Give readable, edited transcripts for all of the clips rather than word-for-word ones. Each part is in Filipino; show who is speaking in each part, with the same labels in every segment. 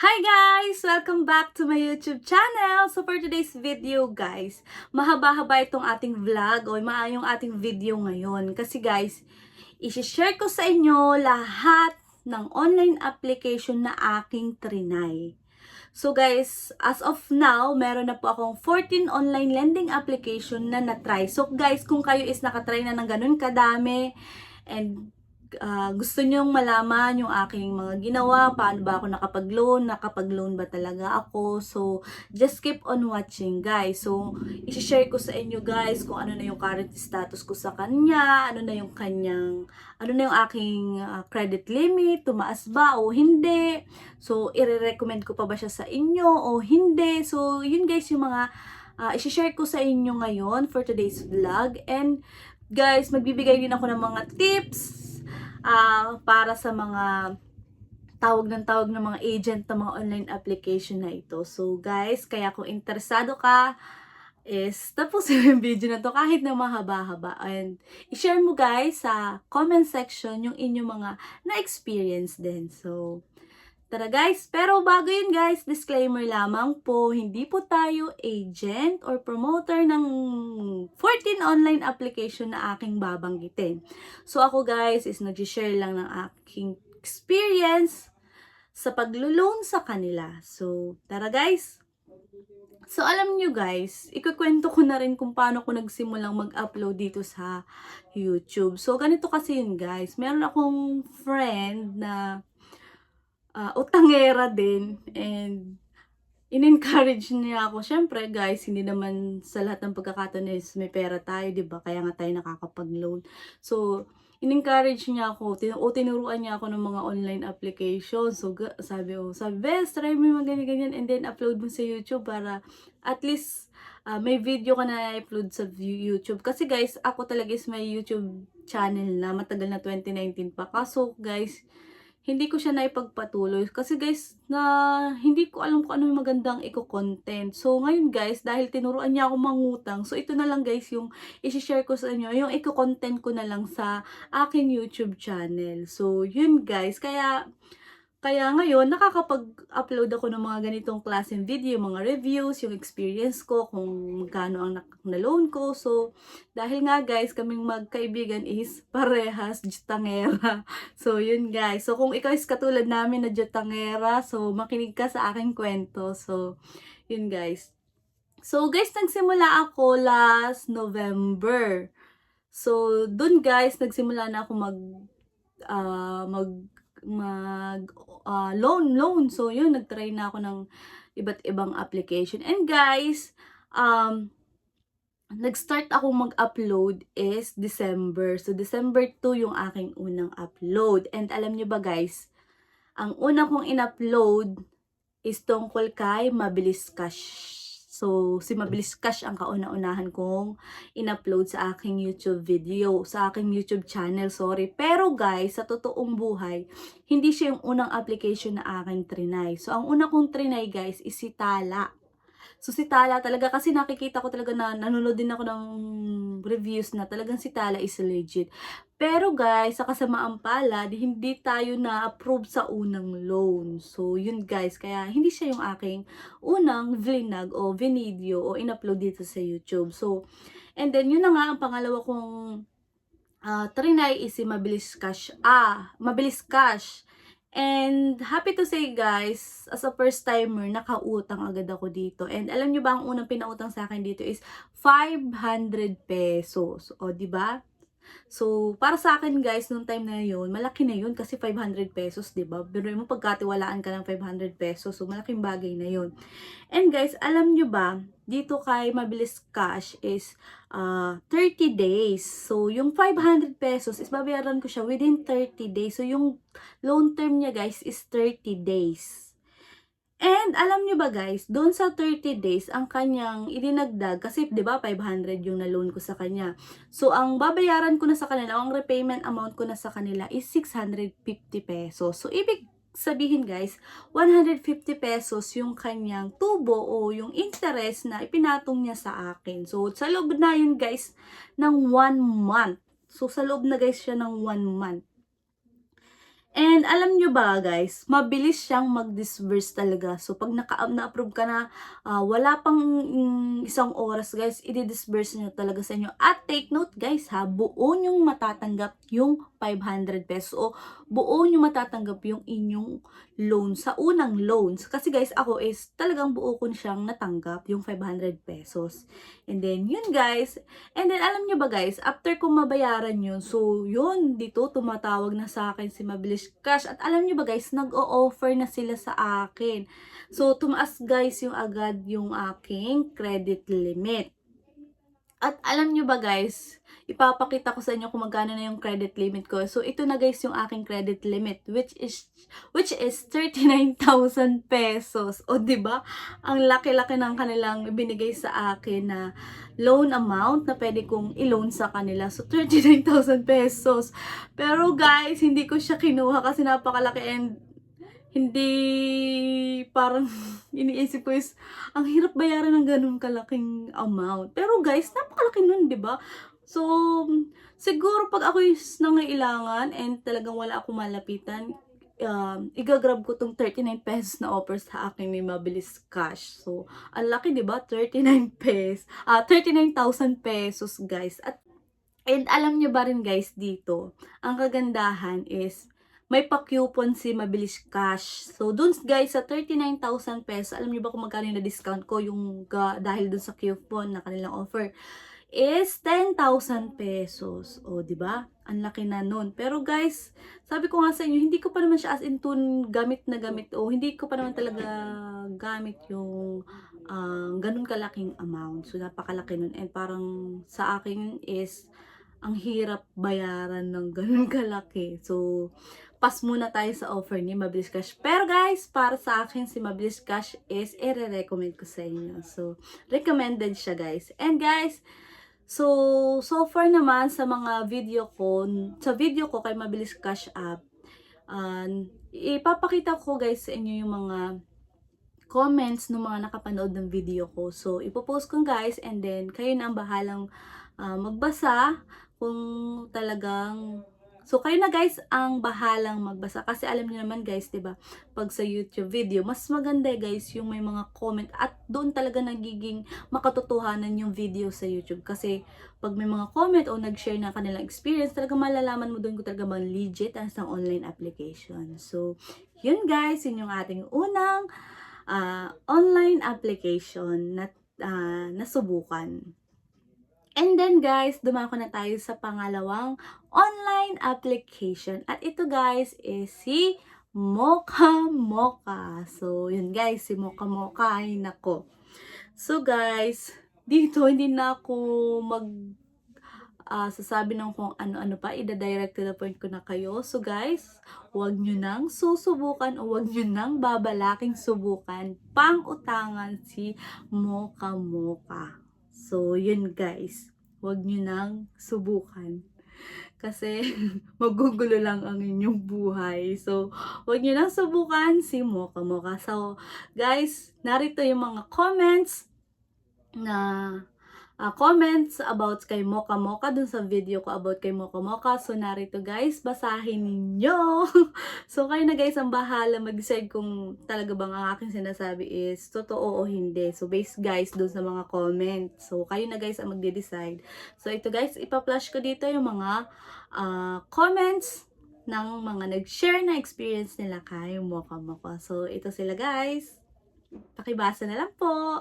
Speaker 1: Hi guys! Welcome back to my YouTube channel! So for today's video guys, mahaba-haba itong ating vlog o maayong ating video ngayon. Kasi guys, isi-share ko sa inyo lahat ng online application na aking trinay. So guys, as of now, meron na po akong 14 online lending application na na-try. So guys, kung kayo is nakatry na ng ganun kadami and gusto nyong malaman yung aking mga ginawa, paano ba ako nakapag-loan ba talaga ako. So, just keep on watching guys. So, isi-share ko sa inyo guys kung ano na yung current status ko sa kanya, ano na yung aking credit limit, tumaas ba o hindi. So, i-recommend ko pa ba siya sa inyo o hindi. So, yun guys yung mga isi-share ko sa inyo ngayon for today's vlog. And guys, magbibigay din ako ng mga tips para sa mga tawag ng mga agent ng mga online application na ito. So guys, kaya kung interesado ka, is tapusin yung video na to kahit na mahaba-haba. And i-share mo guys sa comment section yung inyong mga na-experience din. So, tara guys, pero bago yun guys, disclaimer lamang po, hindi po tayo agent or promoter ng 14 online application na aking babanggitin. So ako guys is nag-share lang ng aking experience sa paglo-loan sa kanila. So tara guys. So alam nyo guys, ikukwento ko na rin kung paano ko nagsimulang mag-upload dito sa YouTube. So ganito kasi yun guys, meron akong friend na utangera din and in-encourage niya ako. Syempre guys, hindi naman sa lahat ng pagkakataon is may pera tayo, 'di ba? Kaya nga tayo nakakapag-loan. So, in-encourage niya ako, tinuruan niya ako ng mga online application. So, sabi, best, try mo yung mga ganyan-ganyan and then upload mo sa YouTube para at least may video ka na upload sa YouTube. Kasi guys, ako talaga is may YouTube channel na matagal na 2019 pa. Kaso guys, hindi ko siya naipagpatuloy kasi guys na hindi ko alam kung ano yung magandang content. So ngayon guys, dahil tinuruan niya ako mangutang, so ito na lang guys yung i-share ko sa inyo, yung content ko na lang sa aking YouTube channel. So yun guys, kaya ngayon, nakakapag-upload ako ng mga ganitong klaseng video, mga reviews, yung experience ko, kung magkano ang na-loan ko. So, dahil nga guys, kaming magkaibigan is parehas jutangera. So, yun guys. So, kung ikaw is katulad namin na jutangera, so, makinig ka sa aking kwento. So, yun guys. So, guys, nagsimula ako last November. So, dun guys, nagsimula na ako loan. So, yun, nagtry na ako ng iba't ibang application. And guys, nag-start ako mag-upload is December. So, December 2 yung aking unang upload. And alam nyo ba guys, ang una kong in-upload is tungkol kay Mabilis Cash. So, si Mabilis Cash ang kauna-unahan kong in-upload sa aking YouTube video, sa aking YouTube channel, sorry. Pero guys, sa totoong buhay, hindi siya yung unang application na aking trinay. So, ang una kong trinay guys is si Tala. So, si Tala talaga, kasi nakikita ko talaga na nanonood din ako ng reviews na talagang si Tala is legit. Pero guys, sa kasamaan palad, hindi tayo na-approve sa unang loan. So, yun guys, kaya hindi siya yung aking unang vlog o video o in-upload dito sa YouTube. So, and then, yun na nga, ang pangalawa kong trinay is si Mabilis Cash. Mabilis Cash. And happy to say guys, as a first timer, nakautang agad ako dito. And alam nyo ba, ang unang pinautang sa akin dito is 500 pesos. O, di ba? So, para sa akin guys, nung time na yun, malaki na yun kasi 500 pesos, 'di ba? Pero mo pagkatiwalaan ka ng 500 pesos, so malaking bagay na yun. And guys, alam nyo ba, dito kay Mabilis Cash is 30 days. So, yung 500 pesos is babayaran ko siya within 30 days. So, yung loan term niya guys is 30 days. And alam nyo ba guys, doon sa 30 days, ang kanyang idinagdag, kasi 'di ba 500 yung na-loan ko sa kanya. So, ang babayaran ko na sa kanila, ang repayment amount ko na sa kanila is 650 pesos. So, ibig sabihin guys, 150 pesos yung kanyang tubo o yung interest na ipinatong niya sa akin. So, sa loob na yun guys ng 1 month. So, sa loob na guys siya ng 1 month. And alam nyo ba guys, mabilis siyang mag-disburse talaga. So pag na-approve ka na, wala pang isang oras guys, i-disburse nyo talaga sa inyo. At take note guys ha, buo nyong matatanggap yung 500 pesos o buo nyong matatanggap yung inyong loan sa unang loans. Kasi guys, ako is talagang buo ko siyang natanggap yung 500 pesos. And then yun guys, and then alam nyo ba guys, after kong mabayaran yun, so yun, dito tumatawag na sa akin si Mabilis Cash. At alam nyo ba guys, nag-o-offer na sila sa akin. So tumaas guys yung agad yung aking credit limit. At alam nyo ba guys, ipapakita ko sa inyo kung magkano na yung credit limit ko. So ito na guys yung aking credit limit, which is 39,000 pesos. O di ba? Ang laki-laki ng kanilang binigay sa akin na loan amount na pwede kong i-loan sa kanila. So 39,000 pesos. Pero guys, hindi ko siya kinuha kasi napakalaki and hindi parang iniisip ko is ang hirap bayaran ng ganun kalaking amount. Pero guys, napakalaki nun, 'di ba? So, siguro pag ako is nangailangan and talagang wala akong malapitan, igagrab ko tong 39 pesos na offer sa akin ni Mabilis Cash. So, ang laki 'di ba? 39,000 pesos, guys. And alam nyo ba rin guys dito, ang kagandahan is may pa-coupon si Mabilis Cash. So, dun guys, sa 39,000 pesos, alam nyo ba kung magkano yung na-discount ko yung dahil dun sa coupon na kanilang offer? Is 10,000 pesos. O, di ba? Ang laki na nun. Pero guys, sabi ko nga sa inyo, hindi ko pa naman siya as in tune gamit na gamit o hindi ko pa naman talaga gamit yung ganun kalaking amount. So, napakalaki nun. And parang sa akin is ang hirap bayaran ng ganun kalaki. So, pass muna tayo sa offer ni Mabilis Cash. Pero guys, para sa akin si Mabilis Cash is i-recommend ko sa inyo. So, recommended siya guys. And guys, so far naman sa mga video ko, sa video ko kay Mabilis Cash app, ipapakita ko guys sa inyo yung mga comments ng mga nakapanood ng video ko. So, ipopost ko guys and then kayo na ang bahalang magbasa kung talagang kayo na guys ang bahalang magbasa kasi alam niyo naman guys, 'di ba? Pag sa YouTube video, mas maganda guys yung may mga comment at doon talaga nagiging makatotohanan yung video sa YouTube kasi pag may mga comment o nag-share na kanilang experience, talaga malalaman mo doon kung talaga bang legit ang isang online application. So, yun guys, yun yung ating unang online application na nasubukan. And then guys, dumako na tayo sa pangalawang online application. At ito guys is si Mocha Mocha. So, yun guys, si Mocha Mocha. Ay, nako. So guys, dito hindi na ako sasabi ng kung ano-ano pa, ida-direct to the point ko na kayo. So guys, huwag nyo nang susubukan o huwag nyo nang babalaking subukan pang-utangan si Mocha Mocha. So, yun guys, huwag nyo nang subukan. Kasi, magugulo lang ang inyong buhay. So, huwag nyo nang subukan si Mocha Mocha. So, guys, narito yung mga comments na comments about kay Mocha Mocha dun sa video ko about kay Mocha Mocha. So, narito guys, basahin ninyo. So, kayo na guys ang bahala mag-decide kung talaga bang ang aking sinasabi is totoo o hindi. So, based guys dun sa mga comments. So, kayo na guys ang magde-decide. So, ito guys, ipa-flash ko dito yung mga comments ng mga nag-share na experience nila kay Mocha Mocha. So, ito sila guys. Pakibasa na lang po.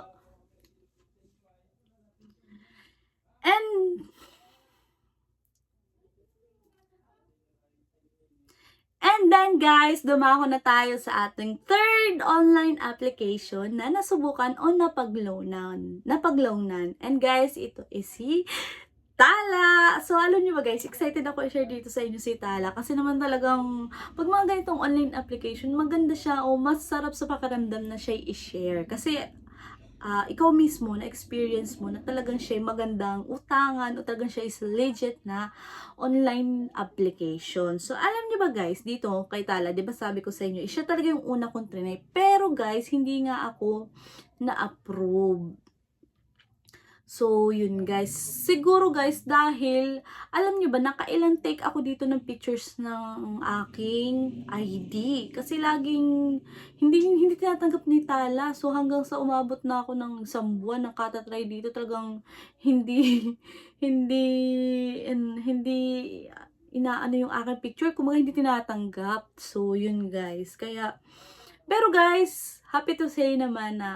Speaker 1: And then guys, dumako na tayo sa ating third online application na nasubukan o napagloanan. And guys, ito is si Tala. So, alam niyo ba guys, excited ako i-share dito sa inyo si Tala kasi naman talagang pag mga ganitong online application, maganda siya o mas sarap sa pakiramdam na siya i-share. Kasi ikaw mismo na experience mo na talagang siya magandang utangan o talagang siya is legit na online application. So, alam niyo ba guys, dito kay Tala, di ba sabi ko sa inyo, siya talaga yung una kong trinay. Pero guys, hindi nga ako na-approve. So, yun guys. Siguro guys, dahil, alam nyo ba, nakailang take ako dito ng pictures ng aking ID. Kasi laging, hindi tinatanggap ni Tala. So, hanggang sa umabot na ako ng isang buwan ng katatry dito, talagang hindi, hindi, hindi inaano yung aking picture. Kumaga hindi tinatanggap. So, yun guys. Kaya, pero guys, happy to say naman na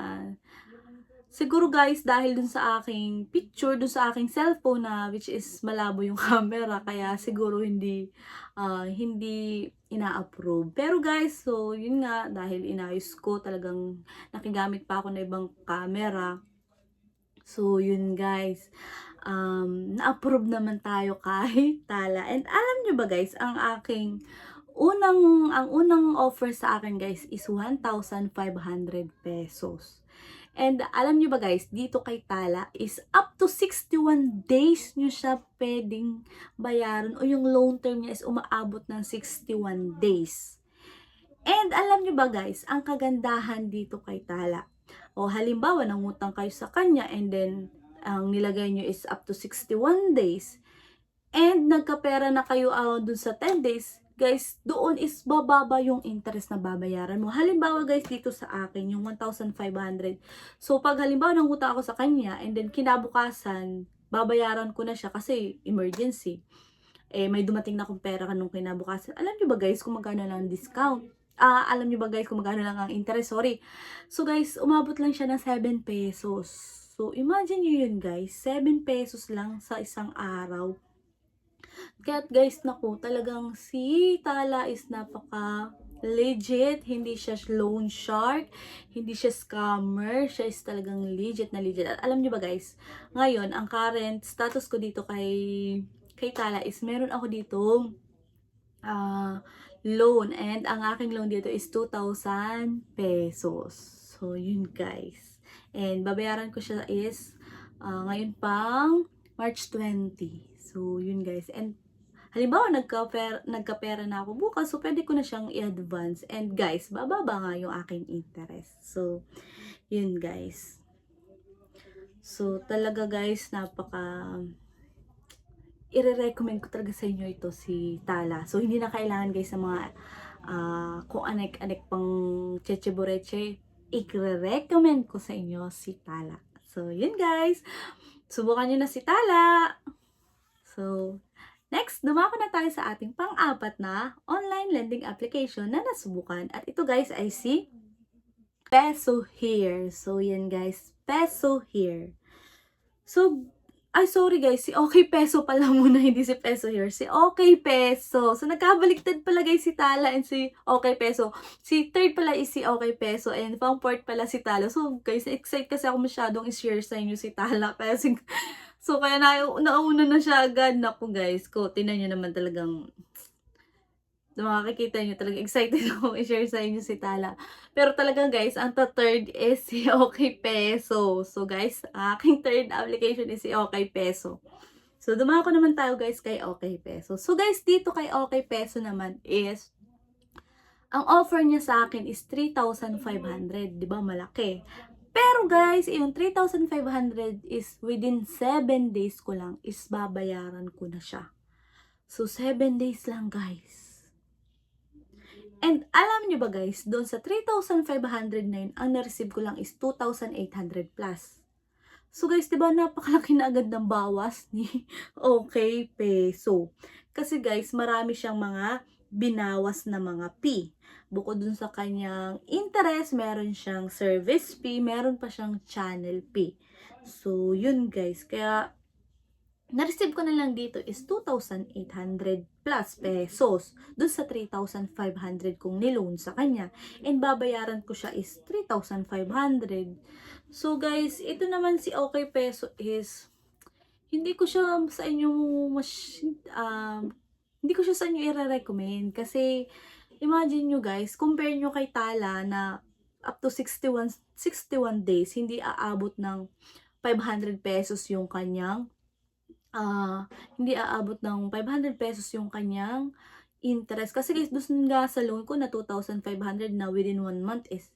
Speaker 1: siguro guys, dahil dun sa aking picture, dun sa aking cellphone na which is malabo yung camera, kaya siguro hindi ina-approve. Pero guys, so yun nga, dahil inayos ko, talagang nakigamit pa ako ng ibang camera. So yun guys, na-approve naman tayo kahit Tala. And alam nyo ba guys, ang unang offer sa akin guys is 1,500 pesos. And alam nyo ba guys, dito kay Tala is up to 61 days nyo siya pwedeng bayaran o yung loan term niya is umaabot ng 61 days. And alam nyo ba guys, ang kagandahan dito kay Tala, o halimbawa nangutang kayo sa kanya and then ang nilagay nyo is up to 61 days and nagkapera na kayo dun sa 10 days, guys, doon is bababa yung interest na babayaran mo. Halimbawa guys, dito sa akin, yung 1,500. So, pag halimbawa nangutang ako sa kanya, and then kinabukasan, babayaran ko na siya kasi emergency. May dumating na akong pera kanong kinabukasan. Alam nyo ba guys, kung magkano lang ang discount? Alam nyo ba guys, kung magkano lang ang interest? Sorry. So guys, umabot lang siya ng 7 pesos. So, imagine nyo yun guys, 7 pesos lang sa isang araw. Kaya guys, naku, talagang si Tala is napaka legit, hindi siya loan shark, hindi siya scammer, siya is talagang legit na legit. At alam niyo ba guys, ngayon, ang current status ko dito kay Tala is meron ako dito loan, and ang aking loan dito is 2,000 pesos. So, yun guys. And babayaran ko siya is ngayon pang March 20. So, yun guys. And halimbawa, nagkapera na ako bukas, so pwede ko na siyang i-advance. And guys, bababa nga yung aking interest. So, yun guys. So, talaga guys, i-recommend ko talaga sa inyo ito si Tala. So, hindi na kailangan guys sa mga kung anek-anek pang cheche-boreche, i-recommend ko sa inyo si Tala. So, yun guys. Subukan nyo na si Tala. So, next, dumako na tayo sa ating pang-apat na online lending application na nasubukan. At ito guys ay si Peso Here. So, yan guys, Peso Here. So, sorry guys, si Okay Peso pala muna, hindi si Peso Here. Si Okay Peso. So, nagkabaliktad pala guys si Tala and si Okay Peso. Si third pala is si Okay Peso and pang fourth pala si Tala. So, guys, excited kasi ako masyadong i-share sa inyo si Tala. So, kaya nauna na siya agad. Naku guys, tinan nyo naman talagang, makikita nyo talagang excited ako i-share sa inyo si Tala. Pero talagang guys, ang third is si Okay Peso. So guys, aking third application is si Okay Peso. So dumako naman tayo guys kay Okay Peso. So guys, dito kay Okay Peso naman is, ang offer niya sa akin is 3,500. Diba malaki? Pero guys, yung 3,500 is within 7 days ko lang is babayaran ko na siya. So 7 days lang guys. And alam nyo ba guys, doon sa 3,509, ang na-receive ko lang is 2,800 plus. So guys, diba napakalaki na agad ng bawas ni Okay Peso. Kasi guys, marami siyang mga binawas na mga fee. Bukod dun sa kanyang interest, meron siyang service fee, meron pa siyang channel fee. So yun guys, kaya na-receive ko na lang dito is 2,800 plus pesos doon sa 3,500 kong niloan sa kanya. And babayaran ko siya is 3,500. So guys, ito naman si Okay Peso is, hindi ko siya sa inyo hindi ko siya sa inyo i-recommend kasi imagine nyo guys, compare nyo kay Tala na up to 61 days, hindi aabot ng 500 pesos yung kanyang hindi aabot ng 500 pesos yung kanyang interest. Kasi guys, doon nga sa loan ko na 2,500 na within 1 month is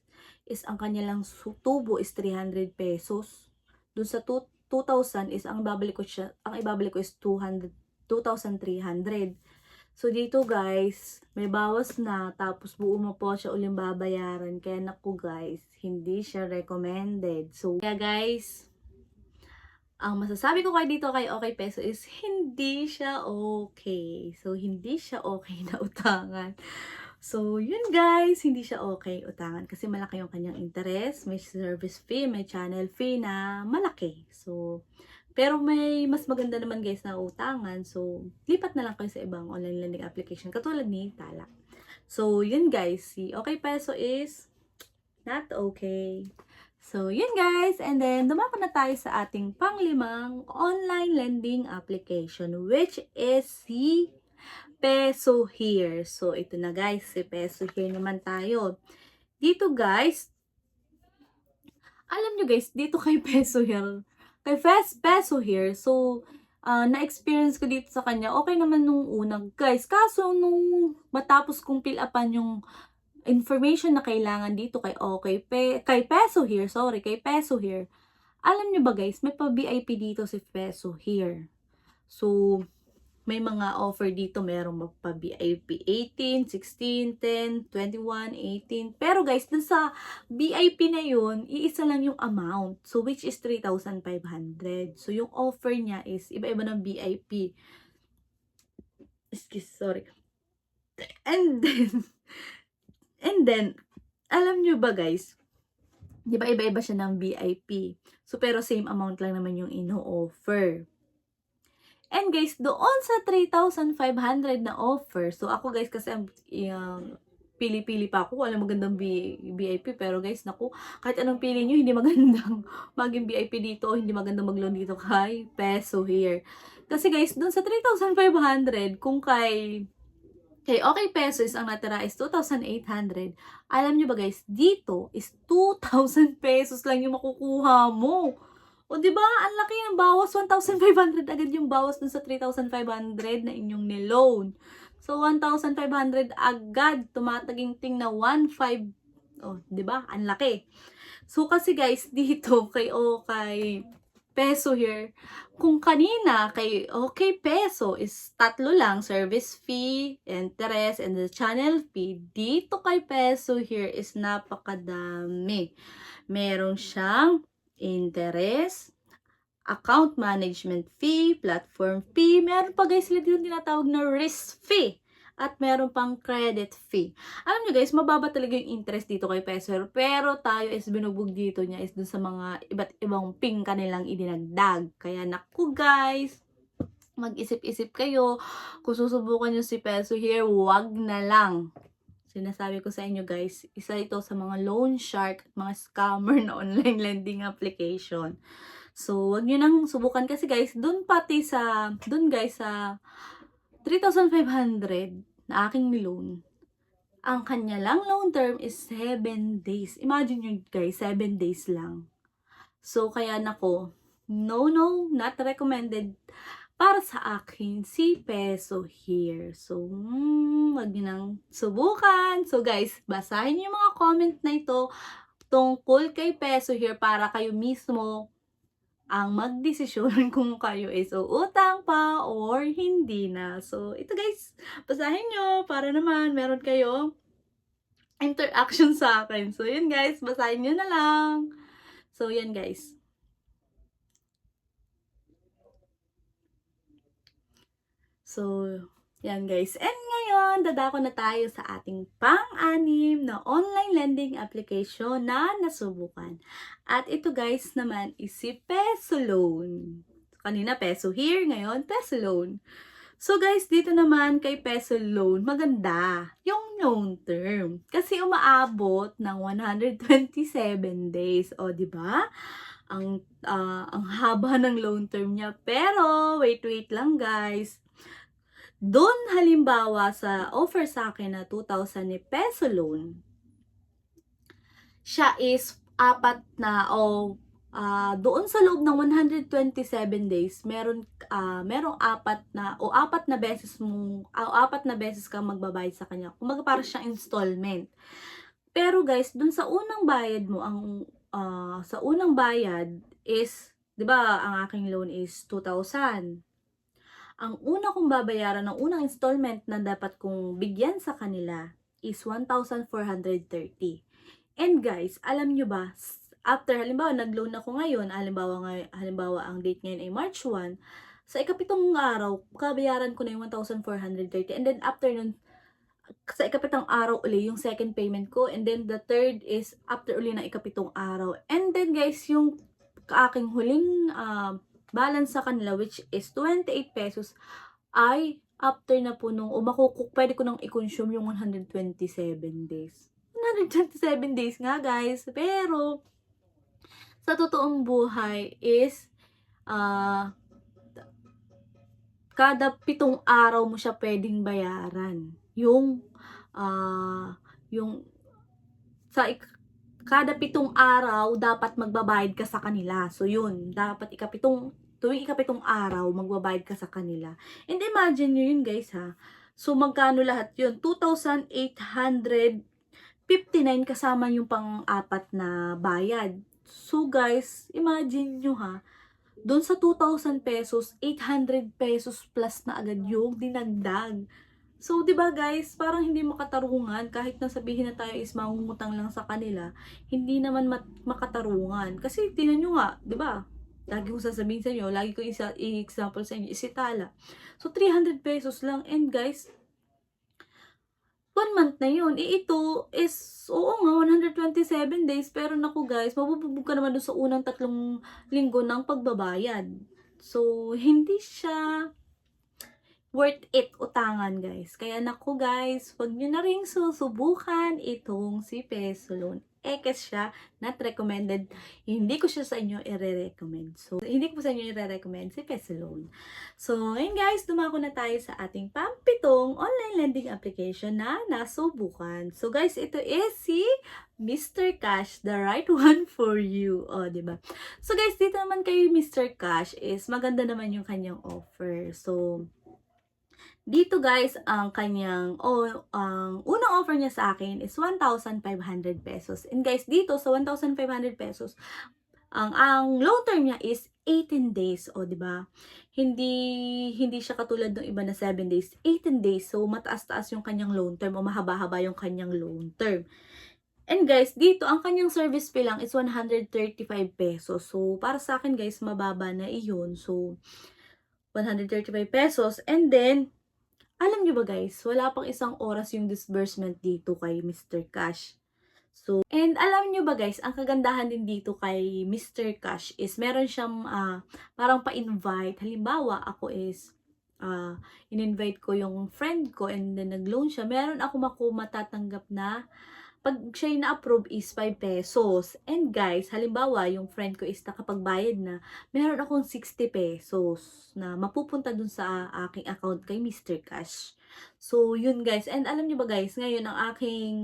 Speaker 1: ang kanya lang tubo is 300 pesos. Doon sa 2,000 is ang ibabalik ko is 2,300. So, dito guys, may bawas na, tapos buo mo po siya uling babayaran. Kaya naku guys, hindi siya recommended. So, kaya guys, ang masasabi ko kayo dito kay Okay Peso is hindi siya okay. So, hindi siya okay na utangan. So, yun guys, hindi siya okay utangan kasi malaki yung kanyang interest, may service fee, may channel fee na malaki. So, pero may mas maganda naman guys na utangan. So, lipat na lang kayo sa ibang online lending application katulad ni Tala. So, yun guys, si Okay Peso is not okay. So, yun guys. And then, dumako na tayo sa ating panglimang online lending application, which is si Peso Here. So, ito na guys, si Peso Here naman tayo. Dito guys, alam nyo guys, dito kay Peso Here, Peso Here, so, na-experience ko dito sa kanya, okay naman nung unang guys. Kaso, nung matapos kong fill upan yung information na kailangan dito kay kay Peso Here, kay Peso Here, alam nyo ba guys, may pa-VIP dito si Peso Here. So, may mga offer dito, merong pa-VIP 18, 16, 10, 21, 18. Pero guys, dun sa VIP na yun, iisa lang yung amount. So, which is 3,500. So, yung offer niya is iba-iba ng VIP. Sorry. And then, alam nyo ba guys, di ba iba-iba siya ng VIP? So, pero same amount lang naman yung ino-offer. And guys, doon sa 3,500 na offer, so ako guys, kasi pili-pili pa ako kung anong magandang VIP. Pero guys, naku, kahit anong pili nyo, hindi magandang maging VIP dito, hindi magandang mag-loan dito kay Peso Here. Kasi guys, doon sa 3,500, kung kay Okay Peso is ang natira is 2,800. Alam nyo ba guys, dito is 2,000 pesos lang yung makukuha mo. O diba, ang laki ng bawas, 1,500 agad yung bawas dun sa 3,500 na inyong niloan. So, 1,500 agad, tumataginting na 1,500. O, diba, ang laki. So, kasi guys, dito kay Peso Here, kung kanina kay Okay Peso is 3 lang, service fee, interest, and the channel fee, dito kay Peso Here is napakadami. Meron siyang interest, account management fee, platform fee, meron pa guys sila dito tinatawag na risk fee, at meron pang credit fee. Alam nyo guys, mababa talaga yung interest dito kay Peso, pero tayo is binubog dito niya is dun sa mga iba't ibang ping kanilang idinagdag. Kaya naku guys, mag-isip-isip kayo, kung susubukan nyo si Peso Here, wag na lang. Sinasabi ko sa inyo guys, isa ito sa mga loan shark at mga scammer na online lending application. So, wag nyo nang subukan kasi guys, dun guys sa 3,500 na aking niloan, ang kanya lang loan term is 7 days. Imagine nyo guys, 7 days lang. So, kaya nako, no, not recommended para sa akin si Peso Here. So, wag nyo nang subukan. So guys, basahin yung mga comment na ito tungkol kay Peso Here para kayo mismo ang magdesisyon kung kayo is uutang pa or hindi na. So, ito guys, basahin nyo para naman meron kayo interaction sa akin. So, yun guys, basahin nyo na lang. So, yan guys. So, yan guys. And ngayon, dadako na tayo sa ating pang-anim na online lending application na nasubukan. At ito guys naman is si Peso Loan. Kanina Peso Here, ngayon Peso Loan. So guys, dito naman kay Peso Loan, maganda yung loan term. Kasi umaabot ng 127 days. O, di ba? Ang haba ng loan term niya. Pero, wait lang guys. Doon halimbawa sa offer sa akin na 2,000 ni Peso Loan, siya is doon sa loob ng 127 days, merong apat na beses kang magbabayad sa kanya. Kumbaga para siyang installment. Pero guys, doon sa unang bayad mo, sa unang bayad is 'di ba, ang aking loan is 2,000. Ang una kong babayaran ng unang installment na dapat kong bigyan sa kanila is 1,430. And guys, alam nyo ba, after halimbawa nag-loan ako ngayon, halimbawa ang date ngayon ay March 1, sa ikapitong araw, kabayaran ko na yung 1,430. And then after nun, sa ikapitong araw uli yung second payment ko, and then the third is after uli ng ikapitong araw. And then guys, yung aking huling balance sa kanila, which is 28 pesos, ay after na po nung pwede ko nang i-consume yung 127 days. 127 days nga guys, pero sa totoong buhay is kada 7 araw mo siya pwedeng bayaran. Yung kada 7 araw dapat magbabayad ka sa kanila. So yun, dapat tuwing ikapitong araw magbabayad ka sa kanila. And imagine nyo yun guys ha. So magkano lahat yun? 2,859 kasama yung pang-apat na bayad. So guys, imagine nyo ha. Doon sa 2,000 pesos, 800 pesos plus na agad yung dinagdag. So, 'di ba guys, parang hindi makatarungan kahit na sabihin na tayo is mangungutang lang sa kanila, hindi naman makatarungan. Kasi tingnan niyo nga, 'di ba? Lagi kong sasabihin sa inyo, lagi ko i-example sa inyo, isitala. So, 300 pesos lang. And guys, 1 month na yun. Ito is, oo nga, 127 days. Pero naku guys, mabububog ka naman doon sa unang 3 linggo ng pagbabayad. So, hindi siya worth it utangan guys. Kaya naku guys, wag nyo na rin susubukan itong si Peso Loan. Kasi siya not recommended. Hindi ko siya sa inyo i-recommend. So, hindi ko sa inyo i-recommend si Peso Loan. So, ngayon guys, dumako na tayo sa ating pampitong online lending application na nasubukan. So guys, ito is si Mr. Cash, the right one for you. O, diba? So guys, dito naman kay Mr. Cash is maganda naman yung kanyang offer. So, dito guys, ang unang offer niya sa akin is 1,500 pesos. And guys, dito sa 1,500 pesos, ang loan term niya is 18 days. O, di ba? Hindi siya katulad ng iba na 7 days. 18 days. So, mataas-taas yung kanyang loan term o mahaba-haba yung kanyang loan term. And guys, dito, ang kanyang service fee lang is 135 pesos. So, para sa akin guys, mababa na iyon. So, 135 pesos. And then, alam nyo ba guys, wala pang isang oras yung disbursement dito kay Mr. Cash. So, and alam nyo ba guys, ang kagandahan din dito kay Mr. Cash is meron siyang parang pa-invite. Halimbawa, ako is in-invite ko yung friend ko and then nag-loan siya. Meron ako matatanggap na pag siya na-approve is 5 pesos. And guys, halimbawa, yung friend ko is nakapagbayad na, meron akong 60 pesos na mapupunta dun sa aking account kay Mr. Cash. So, yun guys. And alam niyo ba guys, ngayon ang aking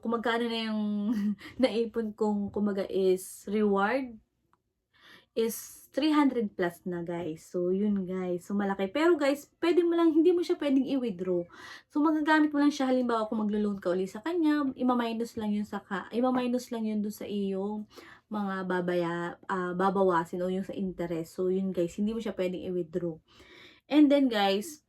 Speaker 1: kung magkano na yung naipon kong kumaga is reward is 300 plus na guys. So, yun guys. So, malaki. Pero guys, hindi mo siya pwedeng i-withdraw. So, magagamit mo lang siya halimbawa kung maglo-loan ka uli sa kanya, ima-minus lang yun dun sa iyong mga babawasin o yung sa interest. So, yun guys, hindi mo siya pwedeng i-withdraw. And then guys,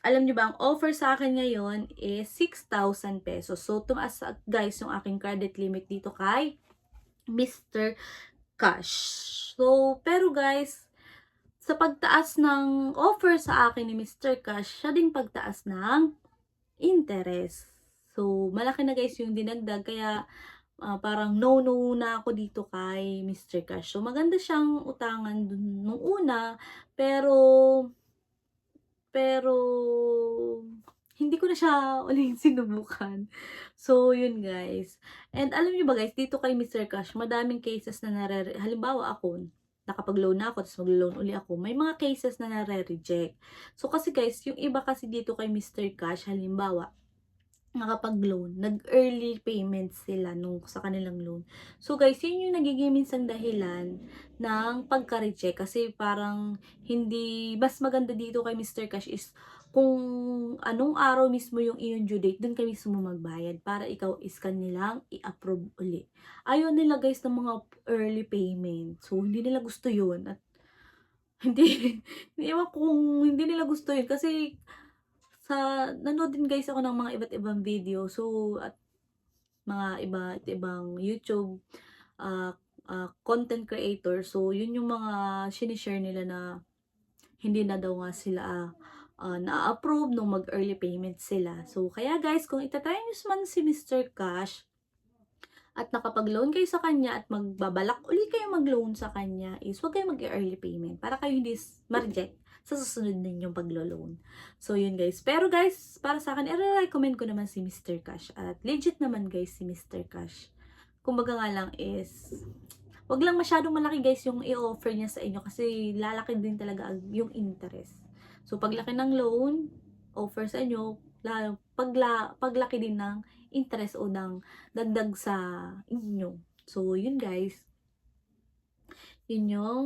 Speaker 1: alam nyo ba, ang offer sa akin ngayon is 6,000 pesos. So, tumaas guys yung aking credit limit dito kay Mr. Cash. So, pero guys, sa pagtaas ng offer sa akin ni Mr. Cash, siya ding pagtaas ng interest. So, malaki na guys yung dinagdag, kaya parang no na ako dito kay Mr. Cash. So, maganda siyang utangan dun nung una, pero hindi ko na siya uling sinubukan. So, yun guys. And alam niyo ba guys, dito kay Mr. Cash, madaming cases na halimbawa ako, nakapag-loan na ako, tapos mag-loan uli ako, may mga cases na nare-reject. So, kasi guys, yung iba kasi dito kay Mr. Cash, halimbawa, nakapag-loan, nag-early payment sila sa kanilang loan. So guys, yun yung nagiging minsang dahilan ng pagka-reject kasi parang mas maganda dito kay Mr. Cash is kung anong araw mismo yung iyong due date, dun ka mismo magbayad para ikaw iscan nilang i-approve uli. Ayaw nila guys ng mga early payment. So, hindi nila gusto yun. At hindi, ewan ko kung hindi nila gusto yun. Kasi, nanood din guys ako ng mga iba't ibang video. So, at mga iba't ibang YouTube content creator. So, yun yung mga sinishare nila na hindi na daw nga sila na-approve nung mag-early payment sila. So, kaya guys, kung itatry nyo man si Mr. Cash at nakapag-loan kayo sa kanya at magbabalak uli kayo mag-loan sa kanya, is huwag kayo mag-early payment para kayo hindi ma-reject sa susunod ninyong paglo-loan. So, yun guys. Pero guys, para sa akin, i-recommend ko naman si Mr. Cash. At legit naman guys si Mr. Cash. Kumbaga nga lang is, wag lang masyadong malaki guys yung i-offer niya sa inyo kasi lalaki din talaga yung interest. So, paglaki ng loan, offer sa inyo, paglaki din ng interest o ng dagdag sa inyo. So, yun guys. Yun yung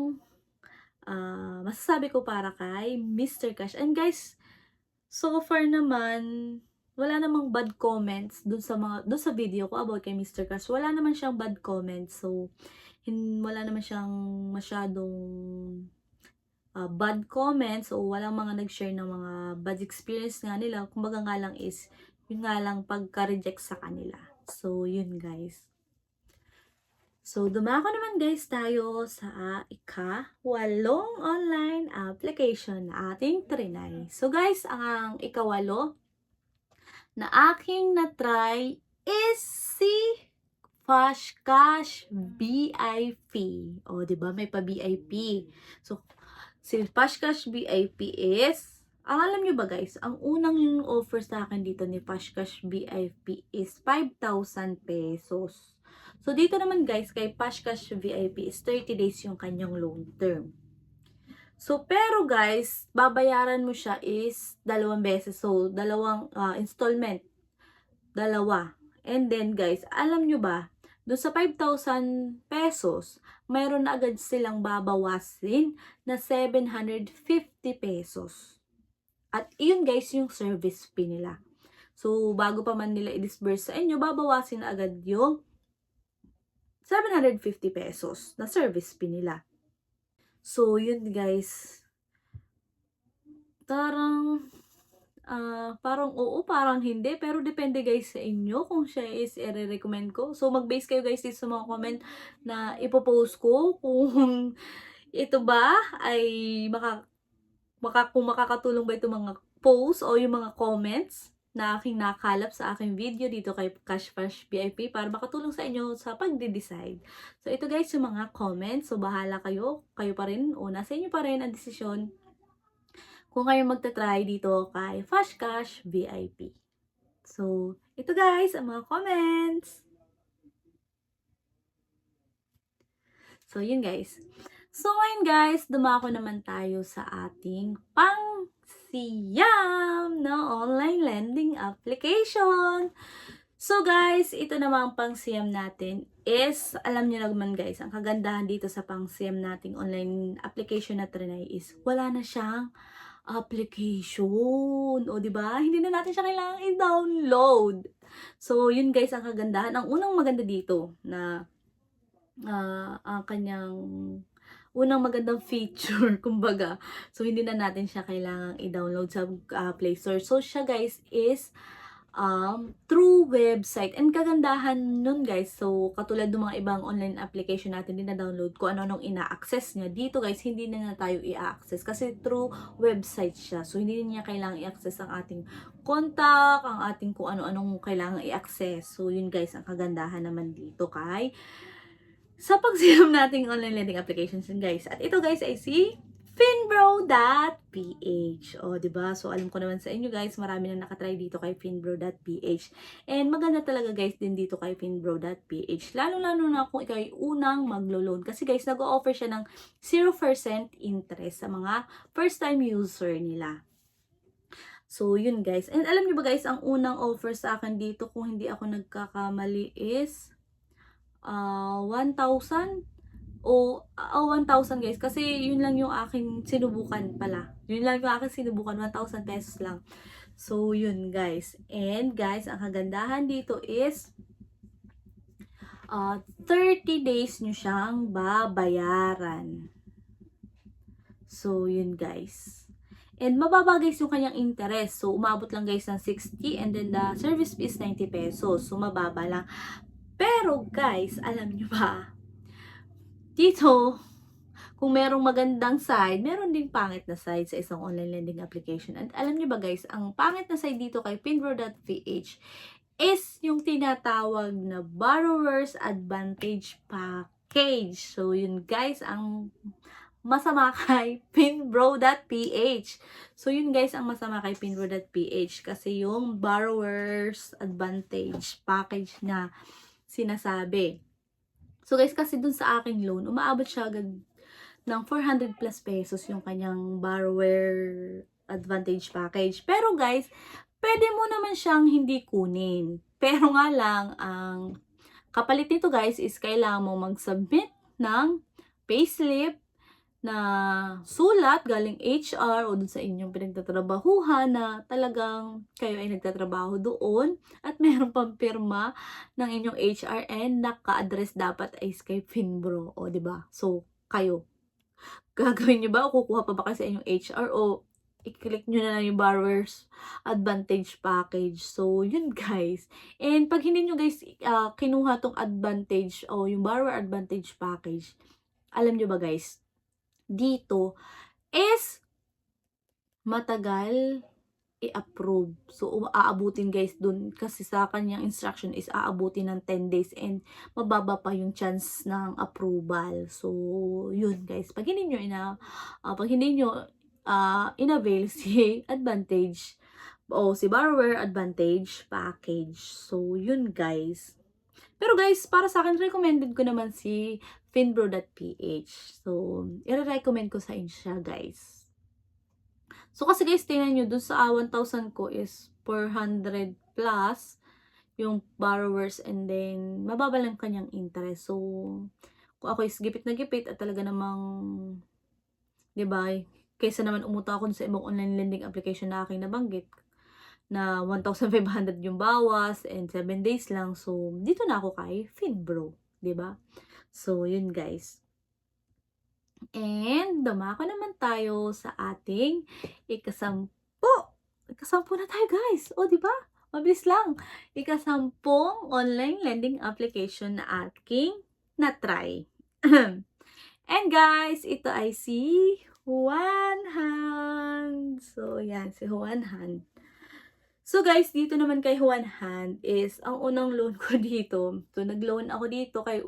Speaker 1: masasabi ko para kay Mr. Cash. And guys, so far naman, wala namang bad comments dun sa video ko about kay Mr. Cash. Wala naman siyang bad comments. So, wala naman siyang masyadong bad comments o walang mga nag-share ng mga bad experience nga nila. Kumbaga nga lang is, yun nga lang pagka-reject sa kanila. So, yun guys. So, dumako naman guys tayo sa ika-walong online application na ating trinay. So guys, ang ika-walo na aking na-try is si Fashcash VIP. O, diba? May pa-VIP. So, si Fashcash VIP is, alam nyo ba guys, ang unang yung offer sa akin dito ni Fashcash VIP is 5,000 pesos. So, dito naman guys, kay Fashcash VIP is 30 days yung kanyang loan term. So, pero guys, babayaran mo siya is 2 beses. So, 2 installment. 2. And then guys, alam nyo ba, doon sa 5,000 pesos, mayroon na agad silang babawasin na 750 pesos. At iyon guys, yung service fee nila. So, bago pa man nila i-disburse sa inyo, babawasin na agad yung 750 pesos na service fee nila. So, yun guys. Parang oo, parang hindi. Pero depende guys sa inyo kung siya is i-recommend ko. So, mag-base kayo guys dito sa mga comment na ipopost ko kung ito ba ay kung makakatulong ba itong mga posts o yung mga comments na aking nakalap sa aking video dito kay Fashcash VIP para makatulong sa inyo sa pagde-decide. So, ito guys yung mga comments. So, bahala kayo. Kayo pa rin o nasa inyo pa rin ang desisyon kung kayo magta-try dito kay Fashcash VIP. So, ito guys ang mga comments. So, yun guys. So, ngayon guys, dumako naman tayo sa ating pang-siyam na online lending application. So guys, ito namang pang-siyam natin is, alam niyo naman guys, ang kagandahan dito sa pang-siyam nating online application na trinay is, wala na siyang application. O, diba? Hindi na natin siya kailangan i-download. So, yun guys, ang kagandahan. Ang unang maganda dito na ang kanyang unang magandang feature, kumbaga. So, hindi na natin siya kailangang i-download sa Play Store. So, siya guys is through website. And kagandahan nun guys, so katulad ng mga ibang online application natin, din na-download ko ano-anong ina-access niya. Dito guys, hindi na tayo i-access kasi through website siya. So, hindi niya kailangang i-access ang ating contact, ang ating kung ano-anong kailangang i-access. So, yun guys, ang kagandahan naman dito kay sa pag-siyam nating online lending applications guys. At ito guys ay si finbro.ph. O, diba? So, alam ko naman sa inyo guys, marami na nakatry dito kay finbro.ph. And maganda talaga guys din dito kay finbro.ph. Lalo-lalo na kung ikaw ay unang maglo-loan. Kasi guys, nag-o-offer siya ng 0% interest sa mga first-time user nila. So, yun guys. And alam niyo ba guys, ang unang offer sa akin dito, kung hindi ako nagkakamali is 1,000 o 1,000 guys, kasi yun lang yung aking sinubukan pala. Yun lang yung aking sinubukan, 1,000 pesos lang. So, yun guys. And guys, ang kagandahan dito is 30 days nyo siyang babayaran. So, yun guys. And mababa guys yung kanyang interest. So, umabot lang guys ng 60 and then the service fee is 90 pesos. So, mababa lang. Pero guys, alam nyo ba? Dito, kung merong magandang side, meron ding pangit na side sa isang online lending application. And alam nyo ba guys, ang pangit na side dito kay Finbro.ph is yung tinatawag na Borrower's Advantage Package. So, yun guys, ang masama kay Finbro.ph. So, yun guys, ang masama kay Finbro.ph kasi yung Borrower's Advantage Package na sinasabi. So, guys, kasi dun sa aking loan, umaabot siya agad ng 400 plus pesos yung kanyang borrower advantage package. Pero guys, pwede mo naman siyang hindi kunin. Pero nga lang, ang kapalit nito guys is kailangan mo mag-submit ng payslip na sulat galing HR o dun sa inyong pinagtatrabahuhan na talagang kayo ay nagtatrabaho doon at meron pang pirma ng inyong HR and naka-address dapat ay kay Finbro, o 'di ba? So, kayo gagawin nyo ba o kukuha pa ba kayo sa inyong HR o i-click nyo na lang yung borrower's advantage package. So, yun guys. And pag hindi nyo guys kinuha tong advantage o yung borrower advantage package, alam nyo ba guys, dito is matagal i-approve. So, aabutin guys dun kasi sa kanyang instruction is aabutin ng 10 days and mababa pa yung chance ng approval. So, yun guys. Pag hindi nyo inavail si advantage o si borrower advantage package. So, yun guys. Pero guys, para sa akin, recommended ko naman si Finbro.ph. So, i-recommend ko sa inyo siya guys. So, kasi guys, tingnan nyo, dun sa 1,000 ko is 400 plus yung borrowers and then mababa lang kanyang interest. So, kung ako is gipit na gipit at talaga namang, di ba, kaysa naman umutang ako sa ibang online lending application na aking nabanggit na 1,500 yung bawas and 7 days lang. So, dito na ako kay Finbro, di ba? So, yun guys. And, dumako naman tayo sa ating ikasampu. Ikasampu na tayo guys. O, di ba? Mabilis lang. Ikasampung online lending application na aking na-try. And guys, ito ay si Juan Han. So, yan, si Juan Han. So guys, dito naman kay Juan Han is ang unang loan ko dito. So nag-loan ako dito kay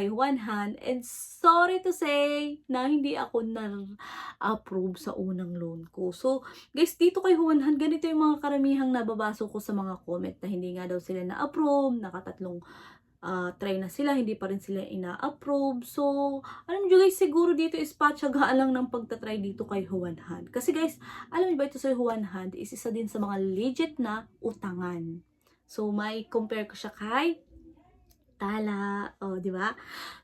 Speaker 1: Juan Han and sorry to say na hindi ako na-approve sa unang loan ko. So guys, dito kay Juan Han, ganito yung mga karamihang nababaso ko sa mga comment na hindi nga daw sila na-approve, nakatatlong try na sila, hindi pa rin sila ina-approve. So, alam nyo guys, siguro dito is patsagaan lang ng pagtatry dito kay Juan Han. Kasi guys, alam nyo ba ito sa Juan Han is isa din sa mga legit na utangan. So, may compare ko siya kay Tala, di ba?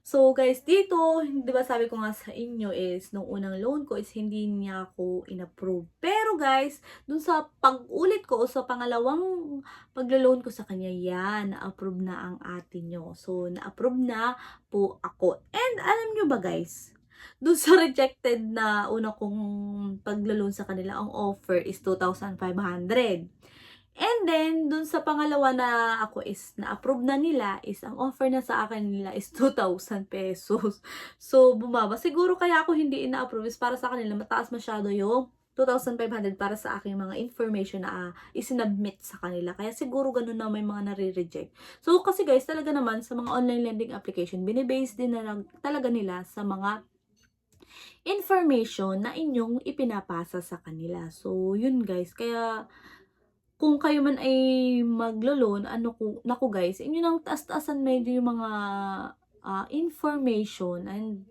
Speaker 1: So, guys, dito, di ba sabi ko nga sa inyo is, nung unang loan ko is hindi niya ako in-approve. Pero guys, dun sa pag-ulit ko o sa pangalawang paglo-loan ko sa kanya, yan, na-approve na ang ate nyo. So, na-approve na po ako. And alam nyo ba guys, dun sa rejected na una kong paglo-loan sa kanila, ang offer is 2,500. And then, dun sa pangalawa na ako is na-approve na nila is ang offer na sa akin nila is 2,000 pesos. So, bumaba. Siguro kaya ako hindi ina-approve is para sa kanila mataas masyado yung 2,500 para sa aking mga information na isinubmit sa kanila. Kaya siguro ganun na may mga nare-reject. So, kasi guys, talaga naman sa mga online lending application, binibase din na lang talaga nila sa mga information na inyong ipinapasa sa kanila. So, yun guys. Kaya, kung kayo man ay maglo-loan, naku guys, inyo nang taas-taasan medyo yung mga information and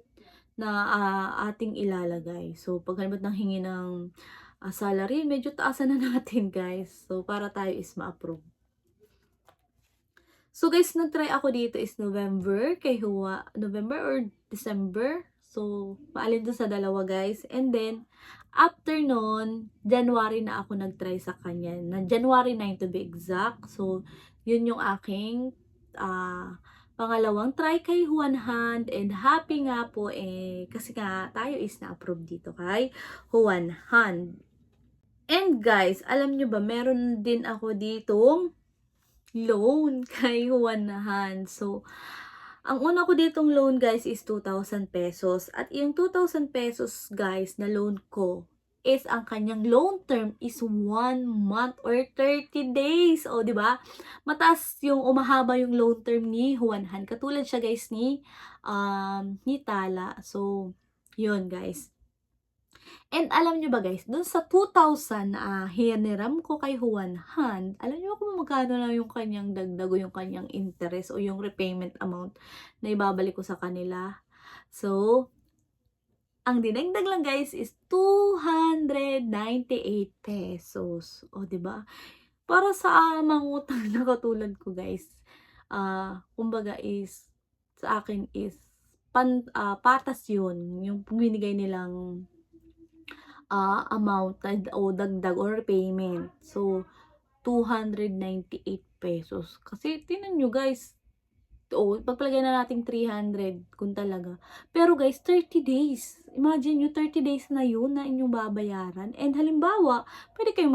Speaker 1: na ating ilalagay. So, pag halimbawa nang hingi ng salary, medyo taasan na natin guys. So, para tayo is ma-approve. So guys, nag-try ako dito is November November or December. So, maalin dun sa dalawa guys. And then, after nun, January na ako nag-try sa kanya. Na January 9 to be exact. So, yun yung aking pangalawang try kay Juan Hand. And happy nga po kasi nga tayo is na-approve dito kay Juan Hand. And guys, alam nyo ba, meron din ako ditong loan kay Juan Hand. So, ang una ko ditong loan guys is 2,000 pesos. At yung 2,000 pesos guys na loan ko is ang kanyang loan term is 1 month or 30 days. O, di ba? Mataas yung umahaba yung loan term ni Juan Hand. Katulad siya guys ni Tala. So, yun guys. And alam nyo ba guys, dun sa 2,000 na hiniram ko kay Juan Hand, alam nyo kung magkano lang yung kanyang dagdag o yung kanyang interest o yung repayment amount na ibabalik ko sa kanila. So, ang dinagdag lang guys is 298 pesos. O, diba? Para sa mangutang na katulad ko guys, kumbaga is, sa akin is, patas yun, yung binigay nilang amount o dagdag or payment. So, 298 pesos. Kasi, tinan nyo guys, pagpalagay na natin 300 kung talaga. Pero guys, 30 days. Imagine nyo, 30 days na yun na inyong babayaran. And halimbawa, pwede kayo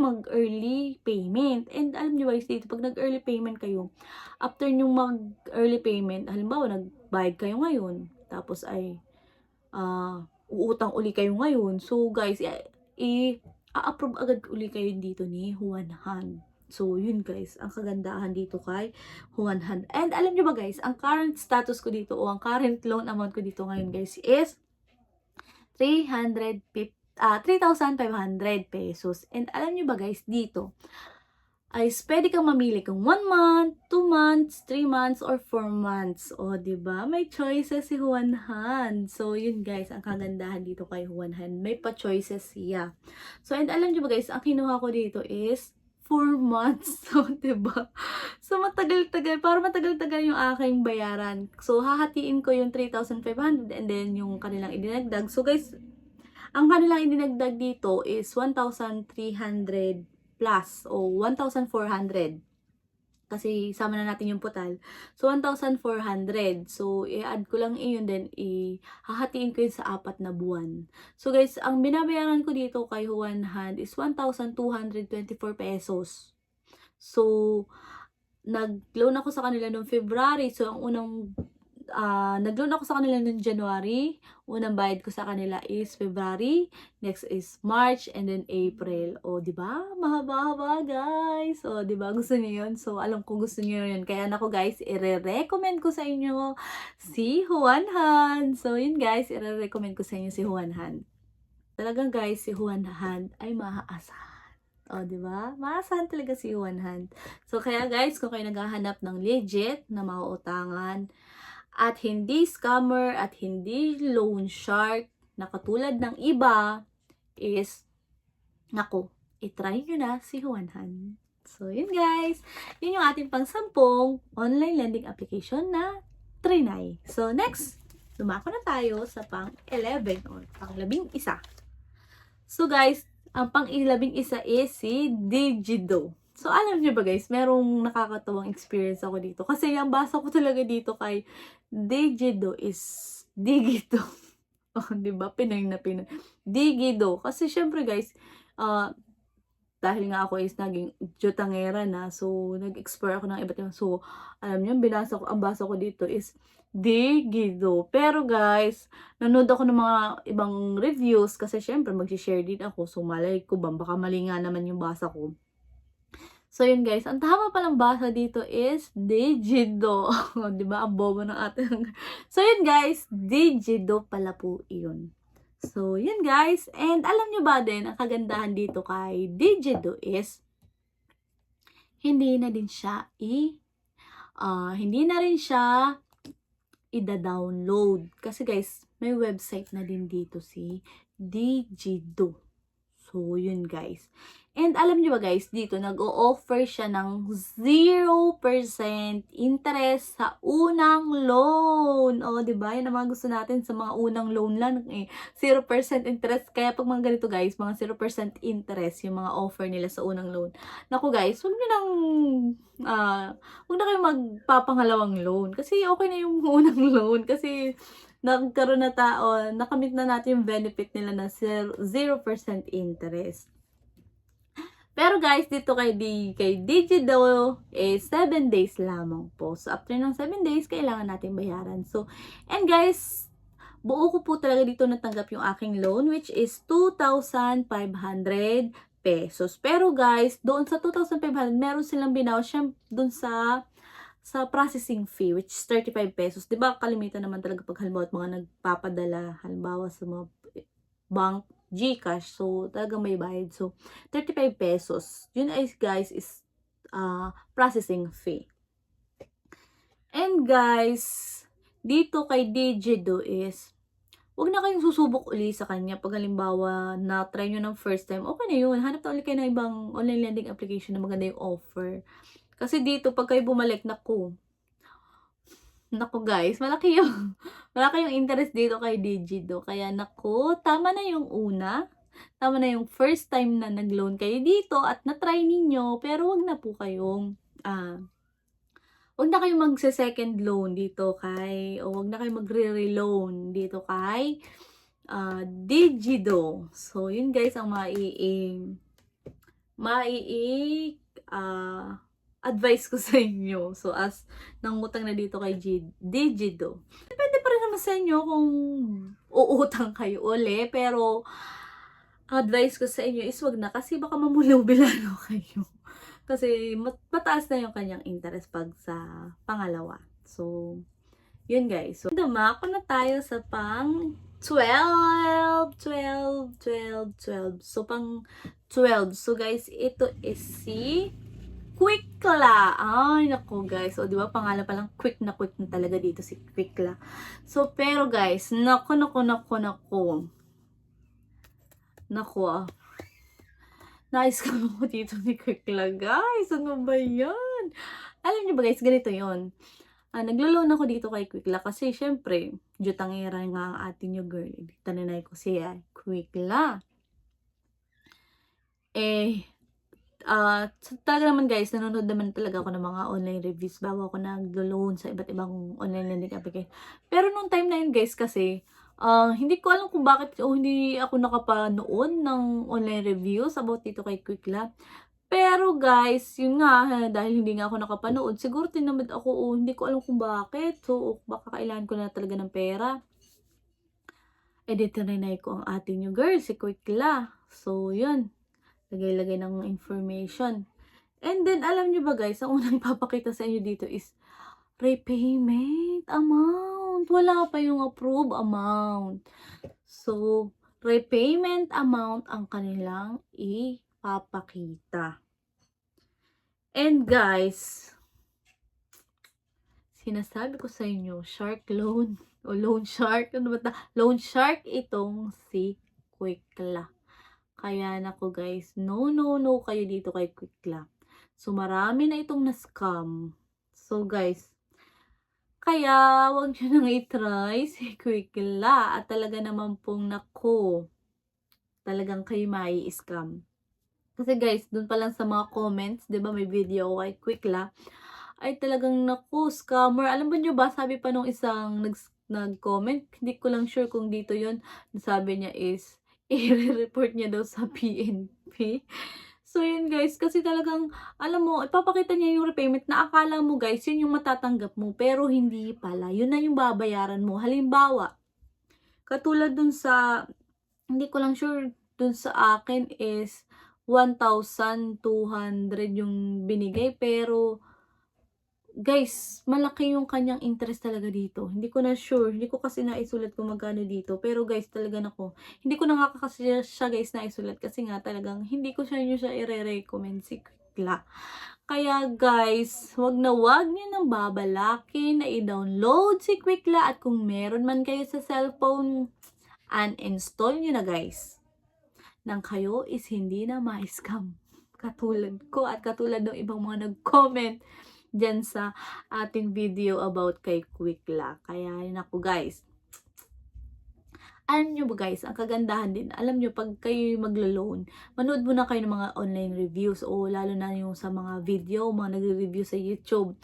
Speaker 1: mag-early payment. And alam nyo guys, dito, pag nag-early payment kayo, after nyo mag-early payment, halimbawa, nagbayad kayo ngayon, tapos ay, uutang uli kayo ngayon. So, guys, i-approve agad uli kayo dito ni Juan Hand. So, yun guys, ang kagandahan dito kay Juan Hand. And alam nyo ba guys, ang current status ko dito o ang current loan amount ko dito ngayon guys is 3,500 pesos. And alam nyo ba guys, dito, ay pwede kang mamili kung 1 month, 2 months, 3 months, or 4 months. O, diba? May choices si Juan Hand. So, yun guys, ang kagandahan dito kay Juan Hand. May pa-choices siya. So, and alam nyo ba guys, ang kinuha ko dito is 4 months. So, diba? So, matagal-tagal. Para matagal-tagal yung aking bayaran. So, hahatiin ko yung 3,500 and then yung kanilang idinagdag. So, guys, ang kanilang idinagdag dito is 1,300 plus o 1,400. Kasi sama na natin yung putal. So, 1,400. So, i-add ko lang yun, then hahatiin ko yun sa 4 na buwan. So, guys, ang binabayaran ko dito kay Juan Hand is 1,224 pesos. So, nag-loan ako sa kanila noong February. So, ang unang nag-loan ako sa kanila noong January. Unang bayad ko sa kanila is February, next is March, and then April. O, di ba? Mahaba-haba, guys. O, di ba? Gusto niyo 'yun? So, alam ko gusto niyo 'yun. Kaya nako, guys, i-recommend ko sa inyo si Juan Hand. So, yun guys, i-recommend ko sa inyo si Juan Hand. Talagang guys, si Juan Hand ay maaasahan. O, di ba? Maasahan talaga si Juan Hand. So, kaya guys, kung kayo naghahanap ng legit na mauutangan, at hindi scammer at hindi loan shark na katulad ng iba is, nako, itry nyo na si Juan Hand. So, yun guys. Yun yung ating pang-10 online lending application na trinay. So, next, dumako na tayo sa pang-11 or pang-11. So, guys, ang pang-11 is si Digido. So, alam niyo ba guys, merong nakakatawang experience ako dito. Kasi yung basa ko talaga dito kay Digido is Digido. Oh, diba? Pinoy na Pinoy. Digido. Kasi syempre guys, dahil nga ako is naging jutangera na, so nag-explore ako ng iba't ibang. So, alam niyo, ang basa ko dito is Digido. Pero guys, nanood ako ng mga ibang reviews kasi syempre mag-share din ako. So, malay ko ba, baka mali nga naman yung basa ko. So, yun guys, ang tama palang basa dito is Digido. Diba? Ang bobo ng ating. So, yun guys, Digido pala po yun. So, yun guys. And alam nyo ba din, ang kagandahan dito kay Digido is, hindi na rin siya ida-download. Kasi guys, may website na din dito si Digido. So, yun guys. And alam niyo ba guys, dito nag-o-offer siya ng 0% interest sa unang loan. O, di ba? Yan ang mga gusto natin sa mga unang loan lang. 0% interest. Kaya pag mga ganito guys, mga 0% interest yung mga offer nila sa unang loan. Naku guys, huwag niyo nang, huwag na kayong magpapangalawang loan. Kasi okay na yung unang loan. Kasi nagkaroon na nakamit na natin yung benefit nila na 0% interest. Pero guys, dito kay Digido, 7 days lamang po. So, after ng 7 days, kailangan natin bayaran. So, and guys, buo ko po talaga dito natanggap yung aking loan, which is 2,500 pesos. Pero guys, doon sa 2,500, meron silang binawas siya doon sa processing fee, which is 35 pesos. Diba, kalimitan naman talaga pag halimbawa mga nagpapadala, halimbawa sa mga bank, GCash, so talagang may bayad. So 35 pesos. Yun ay guys is processing fee. And guys, dito kay Digido is wag na kayong susubok uli sa kanya pag halimbawa na try nyo ng first time. Okay na yun. Hanap na ulit kayo ng ibang online lending application na maganda yung offer. Kasi dito pag kayo bumalik, naku guys, malaki yung interest dito kay Digido. Kaya naku, tama na yung una. Tama na yung first time na nag-loan kayo dito at na-try ninyo. Pero wag na po kayong, wag na kayong magse-second loan dito o wag na kayong magre-reloan dito kay Digido. So, yun guys ang advice ko sa inyo. So, as nangutang na dito kay Digido. Depende pa rin naman sa inyo kung uutang kayo uli. Pero, advice ko sa inyo is wag na kasi baka mamulaw-bilano kayo. Kasi mataas na yung kanyang interest pag sa pangalawa. So, yun guys. So, dumako na tayo sa pang 12. So, pang 12. So, guys, ito is si Quickla. Ay, naku guys. O, di ba pangalan pa lang, quick na talaga dito si Quickla. So, pero guys, naku. Nice ka mo dito ni Quickla, guys. Ano ba yan? Alam niyo ba guys, ganito yon. Naglo-loan ako dito kay Quickla kasi syempre, jutangera nga ang atin yung girl. Taninay ko siya, Quickla. Talaga naman guys, nanonood naman talaga ako ng mga online reviews bago ako nag-loan sa iba't ibang online lending application. Pero nung time na yun guys kasi, hindi ko alam kung bakit hindi ako nakapanood ng online reviews about dito kay Quickla. Pero guys, yun nga, dahil hindi nga ako nakapanood, siguro tinamad ako, hindi ko alam kung bakit. So, baka kailangan ko na talaga ng pera. Dito na ko ang ating new girl, si Quickla. So, yun. Lagay-lagay ng information. And then, alam nyo ba guys, ang unang papakita sa inyo dito is repayment amount. Wala pa yung approve amount. So, repayment amount ang kanilang ipapakita. And guys, sinasabi ko sa inyo, shark loan o loan shark. Ano ba ta? Loan shark itong si Quickla. Kaya nako guys, no kayo dito kay Quickla. So, marami na itong na-scam. So, guys, kaya wag nyo nang i-try si Quickla. At talaga naman pong nako, talagang kayo mai-scam. Kasi guys, dun pa lang sa mga comments, di ba may video kay Quickla, ay talagang nako, scammer. Alam ba nyo ba, sabi pa nung isang nag-comment, hindi ko lang sure kung dito yun, sabi niya is, i-report niya daw sa PNP. So, yun guys, kasi talagang, alam mo, ipapakita niya yung repayment na akala mo guys, yun yung matatanggap mo, pero hindi pala. Yun na yung babayaran mo. Halimbawa, katulad dun sa, hindi ko lang sure, dun sa akin is 1,200 yung binigay, pero guys, malaki yung kanyang interest talaga dito. Hindi ko na sure. Hindi ko kasi naisulat kung magkano dito. Pero guys, talaga nako. Hindi ko na nga kasi siya guys naisulat. Kasi nga talagang hindi ko siya i-recommend si Quickla. Kaya guys, wag nyo nang babalakin na i-download si Quickla. At kung meron man kayo sa cellphone, uninstall nyo na guys. Nang kayo is hindi na ma-scam. katulad ko at katulad ng ibang mga nag-comment dyan sa ating video about kay Quickla. Kaya, naku guys, alam nyo ba guys, ang kagandahan din, alam nyo, pag kayo maglo-loan, manood muna kayo ng mga online reviews o lalo na yung sa mga video, mga nagre-review sa YouTube.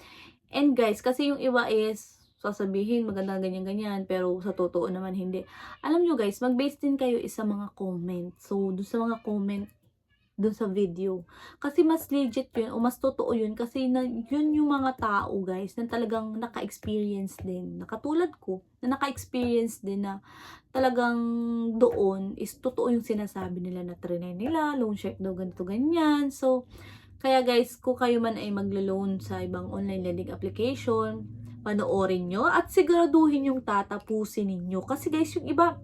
Speaker 1: And guys, kasi yung iba is, sasabihin maganda ganyan-ganyan, pero sa totoo naman hindi. Alam nyo guys, mag-base din kayo sa mga comment. So, dun sa mga comment, dun sa video. Kasi mas legit yun o mas totoo yun kasi yun yung mga tao guys na talagang naka-experience din. Nakatulad ko na naka-experience din na talagang doon is totoo yung sinasabi nila na trinay nila, loan shark daw ganito ganyan. So, kaya guys, kung kayo man ay maglo-loan sa ibang online lending application, panoorin nyo at siguraduhin yung tatapusin ninyo. Kasi guys, yung iba,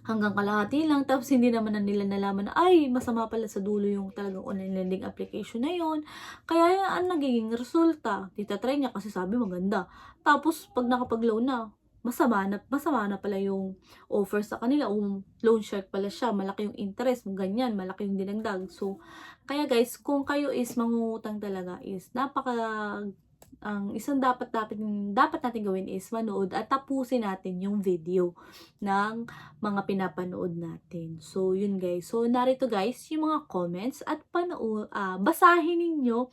Speaker 1: hanggang kalahati lang, tapos hindi naman na nila nalaman na, ay, masama pala sa dulo yung talagang online lending application na yon. Kaya yan ang nagiging resulta. Titatry niya kasi sabi maganda. Tapos, pag nakapag-loan na, masama na pala yung offer sa kanila, o loan shark pala siya, malaki yung interest, ganyan, malaki yung dinagdag. So, kaya guys, kung kayo is mangungutang talaga is ang isang dapat natin gawin is manood at tapusin natin yung video ng mga pinapanood natin. So, yun guys. So, narito guys, yung mga comments at basahin ninyo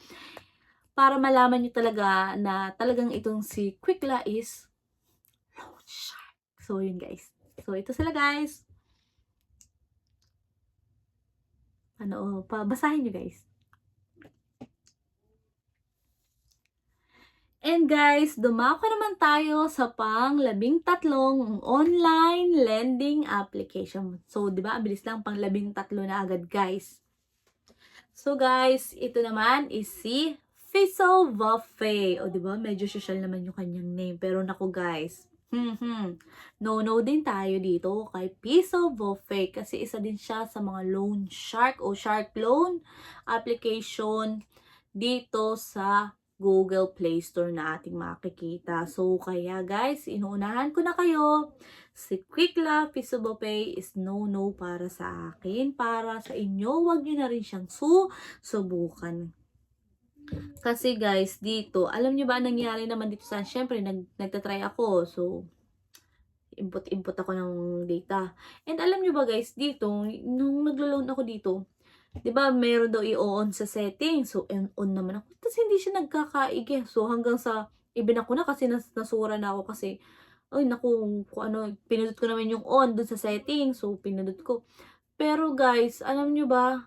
Speaker 1: para malaman nyo talaga na talagang itong si Quickla is loan shark. So, yun guys. So, ito sila guys. Basahin nyo guys. And guys, dumako naman tayo sa pang-13 online lending application. So, di ba, abilis lang, pang-13 na agad guys. So guys, ito naman is si Fizzle Buffet. O di ba, medyo social naman yung kanyang name. Pero naku guys, no din tayo dito kay Fizzle Buffet kasi isa din siya sa mga loan shark o shark loan application dito sa Google Play Store na ating makikita. So, kaya guys, inuunahan ko na kayo. Si Quickla, Feasible Pay is no para sa akin. Para sa inyo, wag nyo na rin siyang subukan. Kasi guys, dito, alam nyo ba, nangyari naman dito sa, syempre, nagtatry ako. So, input ako ng data. And alam nyo ba guys, dito, nung naglo-loan ako dito, 'di ba, meron daw i-on sa settings. So, on naman ako. Tapos, hindi siya nagkakaigi. So, hanggang sa, ibinak ko na kasi nasura na ako kasi, ay, naku, kung ano, pinindot ko naman yung on dun sa settings. So, pinindot ko. Pero, guys, alam nyo ba,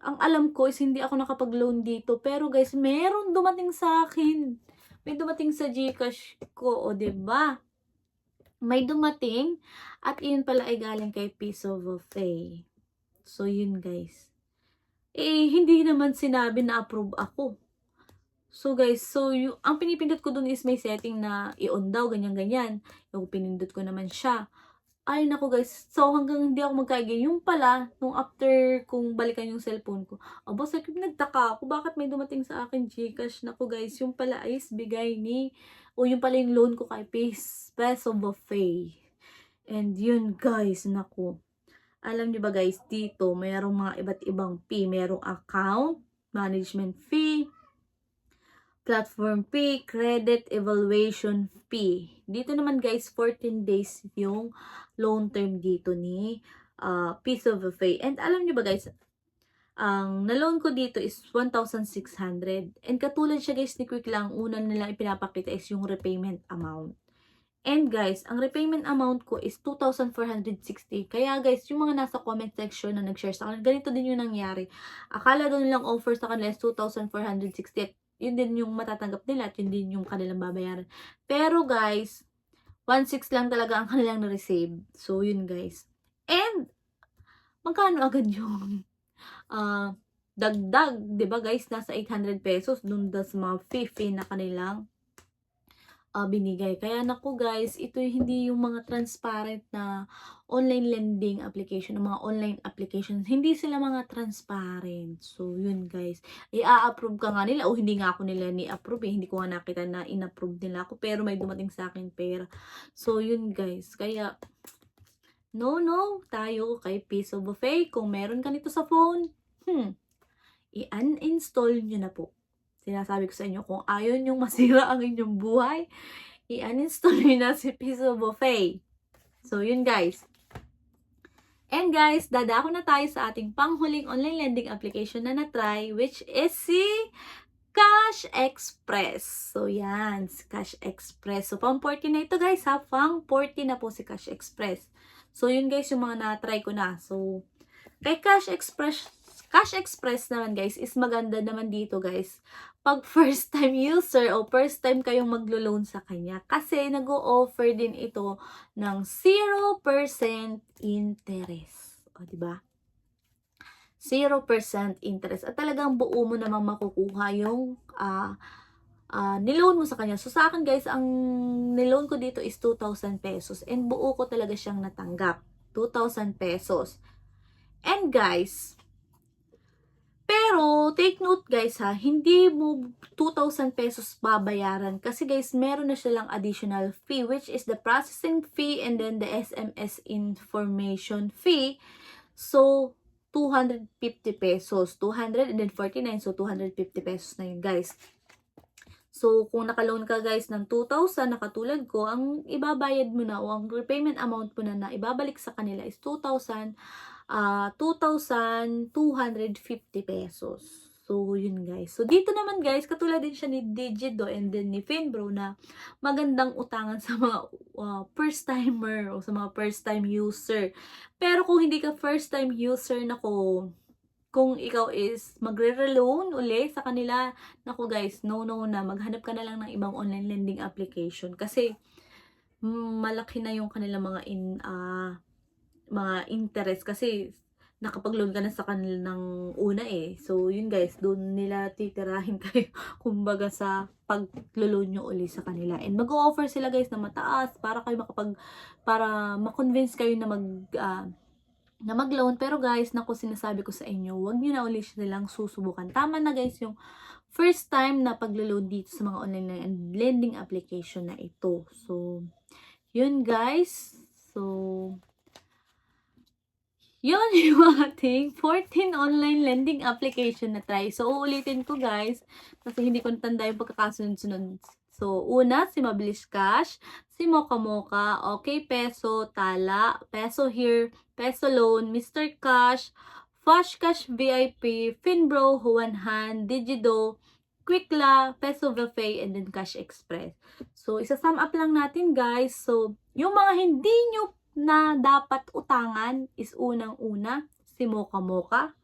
Speaker 1: ang alam ko is hindi ako nakapag-loan dito. Pero, guys, meron dumating sa akin. May dumating sa GCash ko, o, 'di ba? May dumating, at iyon pala ay galing kay Piece of Pay. So, yun, guys. Hindi naman sinabi na approve ako. So guys, ang pinipindot ko dun is may setting na i-on daw, ganyan-ganyan. Yung pinindot ko naman siya. Ay nako guys, so hanggang hindi ako magkaigay. Yung pala, nung after kung balikan yung cellphone ko, aba, nagtaka ako, bakit may dumating sa akin GCash? Nako guys, yung pala is bigay yung pala yung loan ko kay Peso Buffet. And yun guys, nako. Alam niyo ba guys, dito mayroong mga iba't ibang fee. Mayroong account, management fee, platform fee, credit evaluation fee. Dito naman guys, 14 days yung loan term dito ni Piece of Pay. And alam niyo ba guys, ang na-loan ko dito is 1,600. And katulad siya guys ni Quick lang, una nila ipinapakita is yung repayment amount. And guys, ang repayment amount ko is 2,460. Kaya guys, yung mga nasa comment section na nag-share sa kanila, ganito din yung nangyari. Akala doon nilang offer sa kanila is 2,460. At yun din yung matatanggap nila at yun din yung kanilang babayaran. Pero guys, 1,600 lang talaga ang kanilang na-receive. So yun guys. And, magkano agad yung dagdag, 'di ba guys? Nasa 800 pesos dun sa mga fee na kanilang binigay. Kaya naku guys, ito hindi yung mga transparent na online lending application, mga online applications. Hindi sila mga transparent. So, yun guys. I-approve ka nga nila o hindi nga ako nila ni-approve eh. Hindi ko nga nakita na in-approve nila ako pero may dumating sa akin pera. So, yun guys. Kaya, no tayo kay Piece of Buffet. Kung meron ka nito sa phone, i-uninstall nyo na po. Sinasabi ko sa inyo, kung ayaw nyong masira ang inyong buhay, i-uninstall nyo na si Piso Buffet. So, yun guys. And guys, dadako na tayo sa ating panghuling online lending application na na-try, which is si Cash Express. So, yan, si Cash Express. So, pang 40 na ito guys ha. Pang 40 na po si Cash Express. So, yun guys, yung mga na-try ko na. So, kay Cash Express naman guys, is maganda naman dito guys. Pag first time user o first time kayong maglo-loan sa kanya. Kasi nag-o-offer din ito ng 0% interest. O, diba? 0% interest. At talagang buo mo namang makukuha yung niloan mo sa kanya. So, sa akin guys, ang niloan ko dito is 2,000 pesos. And buo ko talaga siyang natanggap. 2,000 pesos. And guys, pero take note guys ha, hindi mo 2,000 pesos babayaran. Kasi guys, meron na silang additional fee, which is the processing fee and then the SMS information fee. So, 250 pesos. 200 and then 49. So, 250 pesos na yun guys. So, kung nakaloan ka guys ng 2,000 na katulad ko, ang ibabayad mo na o ang repayment amount mo na ibabalik sa kanila is 2,250 pesos. So, yun guys. So, dito naman guys, katulad din siya ni Digido and then ni Finbro na magandang utangan sa mga first timer o sa mga first time user. Pero kung hindi ka first time user, kung ikaw is magre-reloan uli sa kanila, naku guys, no na, maghanap ka na lang ng ibang online lending application kasi malaki na yung kanilang mga interest kasi nakapag-loan ka na sa kanila ng una eh. So, yun guys, doon nila titirahin kayo kumbaga sa pag-loan nyo uli sa kanila. And mag-o-offer sila guys na mataas para kayo para ma-convince kayo na mag-loan. Pero guys, naku, sinasabi ko sa inyo, huwag nyo na ulit silang susubukan. Tama na guys yung first time na pag-load dito sa mga online lending application na ito. So, yun guys. So, yun yung ating 14 online lending application na try. So, uulitin ko guys, kasi hindi ko natanda yung pagkakasunod-sunod. So, una, si Mabilis Cash, si Mocha Mocha, Okay Peso, Tala, Peso Here, Peso Loan, Mr. Cash, Flash Cash VIP, Finbro, Huanhan, Digido, Quickla, Peso Buffet, and then Cash Express. So, isa-sum up lang natin guys. So, yung mga hindi nyo na dapat utangan is unang-una, si Mocha Mocha,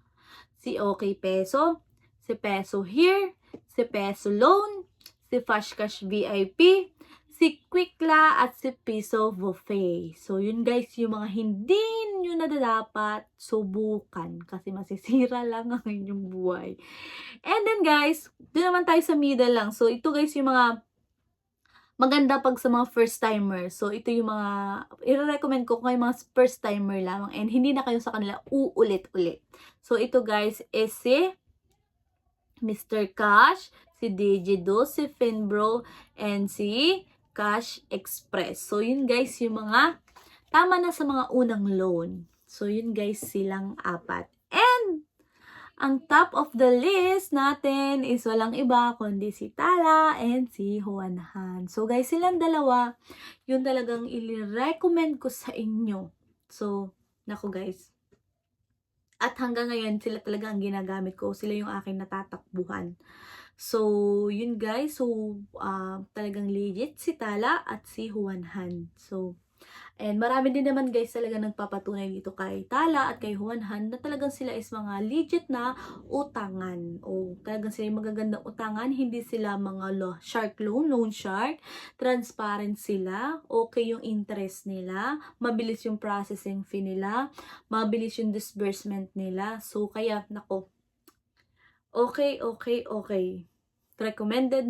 Speaker 1: si Okay Peso, si Peso Here, si Peso Loan, si Flash Cash VIP, si Quickla, at si Piso Buffet. So, yun guys, yung mga hindi nyo na dapat subukan kasi masisira lang ang inyong buhay. And then guys, doon naman tayo sa middle lang. So, ito guys yung mga maganda pag sa mga first timer. So, ito yung mga i-recommend ko kung mga first timer lamang and hindi na kayo sa kanila uulit-ulit. So, ito guys is si Mr. Cash, si Digido, si Finbro, and si Cash Express. So, yun guys yung mga tama na sa mga unang loan. So, yun guys silang apat. And ang top of the list natin is walang iba kundi si Tala and si Huanhan. So guys, silang dalawa, yun talagang i-recommend ko sa inyo. So, naku guys. At hanggang ngayon, sila talaga ang ginagamit ko. Sila yung aking natatakbuhan. So, yun guys. So, talagang legit si Tala at si Huanhan. So, and marami din naman guys talaga nagpapatunay dito kay Tala at kay Juanhan na talagang sila is mga legit na utangan. O talagang sila yung magagandang utangan. Hindi sila mga shark loan shark. Transparent sila. Okay yung interest nila. Mabilis yung processing fee nila. Mabilis yung disbursement nila. So kaya, nako. Okay. Recommended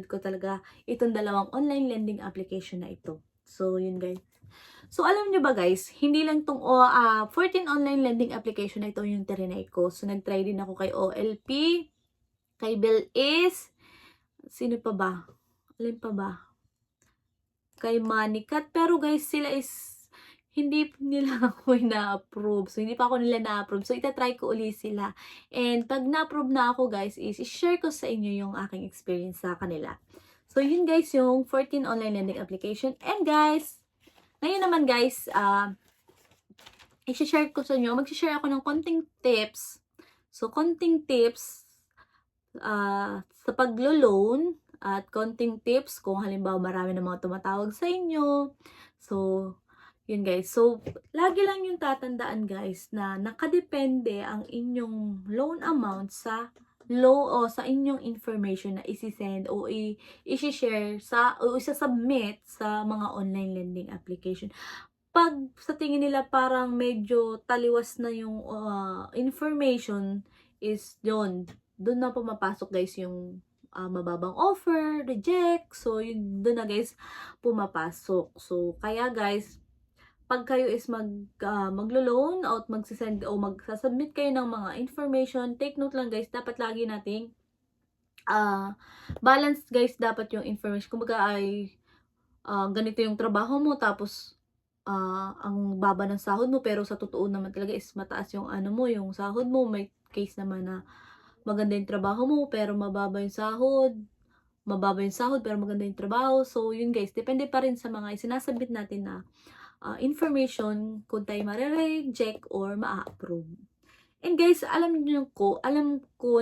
Speaker 1: ko talaga itong dalawang online lending application na ito. So, yun guys. So, alam nyo ba guys, hindi lang tong 14 online lending application na ito yung trinay ko. So, nag-try din ako kay OLP, kay Belize, sino pa ba? Alin pa ba? Kay Moneycat. Pero guys, sila is hindi nila ako ina-approve. So, hindi pa ako nila na-approve. So, ita-try ko uli sila. And pag na-approve na ako guys, is i-share ko sa inyo yung aking experience sa kanila. So, yun guys, yung 14 online lending application. And guys, ngayon naman guys, i-share ko sa inyo, mag-share ako ng konting tips. So, konting tips sa paglo-loan at konting tips kung halimbawa marami ng mga tumatawag sa inyo. So, yun guys. So, lagi lang yung tatandaan guys na nakadepende ang inyong loan amount sa o sa inyong information na isi-send o i-share o isa-submit sa mga online lending application. Pag sa tingin nila parang medyo taliwas na yung information is doon na pumapasok guys yung mababang offer, reject. So, yun doon na guys pumapasok. So, kaya guys, pag kayo is maglo-loan o magsisend o magsasubmit kayo ng mga information, take note lang guys, dapat lagi nating balance guys, dapat yung information. Kumbaga ay ganito yung trabaho mo, tapos ang baba ng sahod mo, pero sa totoo naman talaga is mataas yung yung sahod mo. May case naman na maganda yung trabaho mo, pero mababa yung sahod. Mababa yung sahod, pero maganda yung trabaho. So, yun guys, depende pa rin sa mga isinasubmit natin na information kung tayo ma-reject or ma-approve. And guys, alam ko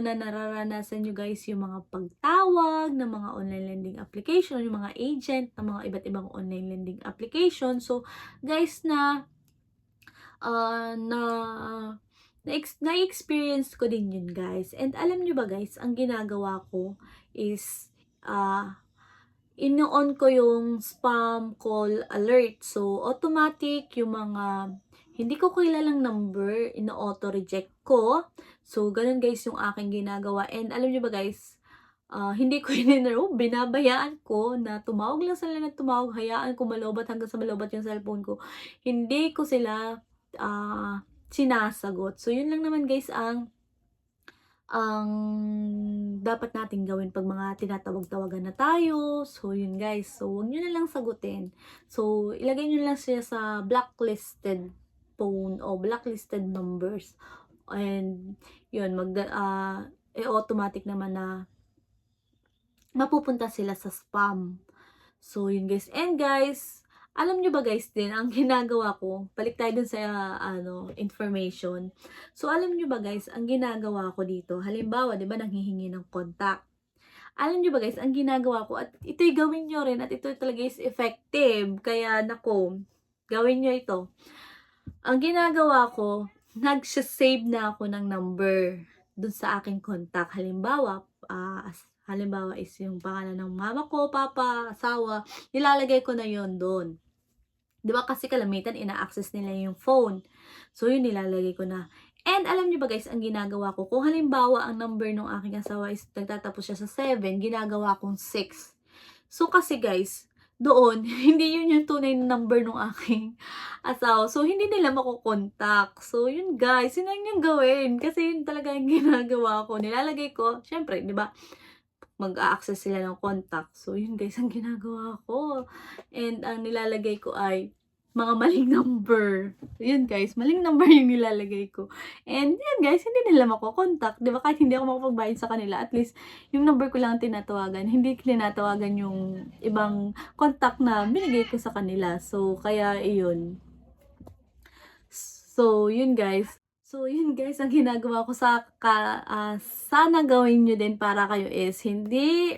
Speaker 1: na nararanasan nyo guys yung mga pagtawag ng mga online lending application, yung mga agent ng mga iba't ibang online lending application. So, guys, na-experience ko din yun guys. And alam nyo ba guys, ang ginagawa ko is ino-on ko yung spam call alert. So, automatic yung mga hindi ko kilalang number, ino-auto-reject ko. So, ganun guys yung aking ginagawa. And alam nyo ba guys, hindi ko binabayaan ko na tumawag lang sila na tumawag, hayaan ko malobat hanggang sa malobat yung cellphone ko. Hindi ko sila sinasagot. So, yun lang naman guys ang dapat nating gawin pag mga tinatawag-tawagan na tayo. So, yun guys. So, huwag nyo na lang sagutin. So, ilagay nyo lang siya sa blacklisted phone o blacklisted numbers. And, yun, automatic naman na mapupunta sila sa spam. So, yun guys. And guys, alam nyo ba guys din, ang ginagawa ko, balik tayo dun sa information. So, alam nyo ba guys, ang ginagawa ko dito, halimbawa, di ba, nanghihingi ng contact. Alam nyo ba guys, ang ginagawa ko, at ito'y gawin nyo rin, at ito talaga is effective. Kaya, nako, gawin nyo ito. Ang ginagawa ko, nag-save na ako ng number dun sa aking contact. Halimbawa is yung pangalan ng mama ko, papa, asawa, nilalagay ko na yon doon. Di ba kasi kalamitan, ina-access nila yung phone. So, yun nilalagay ko na. And alam niyo ba guys, ang ginagawa ko, kung halimbawa ang number ng aking asawa is nagtatapos siya sa 7, ginagawa kong 6. So, kasi guys, doon, hindi yun yung tunay na number ng aking asawa. So, hindi nila makukontak. So, yun guys, yun lang yung gawin. Kasi yun talaga yung ginagawa ko. Nilalagay ko, syempre, di ba, mag-a-access sila ng contact. So, yun guys, ang ginagawa ko. And ang nilalagay ko ay mga maling number. Yun guys, maling number yung nilalagay ko. And yun guys, hindi nila makokontak. Di ba? Kahit hindi ako makapagbayad sa kanila, at least yung number ko lang tinatawagan. Hindi tinatawagan yung ibang contact na binigay ko sa kanila. So, kaya yun. So, yun guys. So, yun guys, ang ginagawa ko sana gawin nyo din para kayo is hindi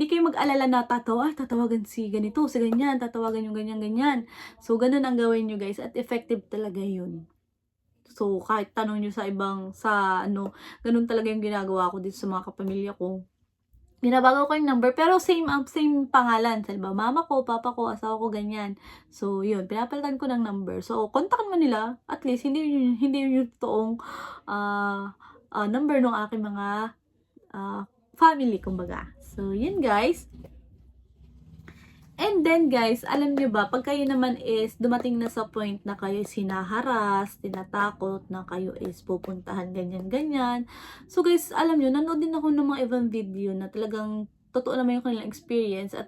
Speaker 1: kayo mag-alala na tatawagan si ganito, si ganyan, tatawagan yung ganyan. So, ganun ang gawin nyo guys, at effective talaga yun. So, kahit tanong nyo ganun talaga yung ginagawa ko dito sa mga kapamilya ko. Binabago ko yung number, pero same pangalan. Salba, mama ko, papa ko, asawa ko, ganyan. So, yun, pinapalitan ko ng number. So, kontakin mo nila. At least, hindi yung totoong number ng aking mga family, kumbaga. So, yun guys. And then guys, alam nyo ba, pag kayo naman is dumating na sa point na kayo is hinaharas, tinatakot na kayo is pupuntahan ganyan. So guys, alam nyo, nanood din ako ng mga ibang video na talagang totoo naman yung kanilang experience at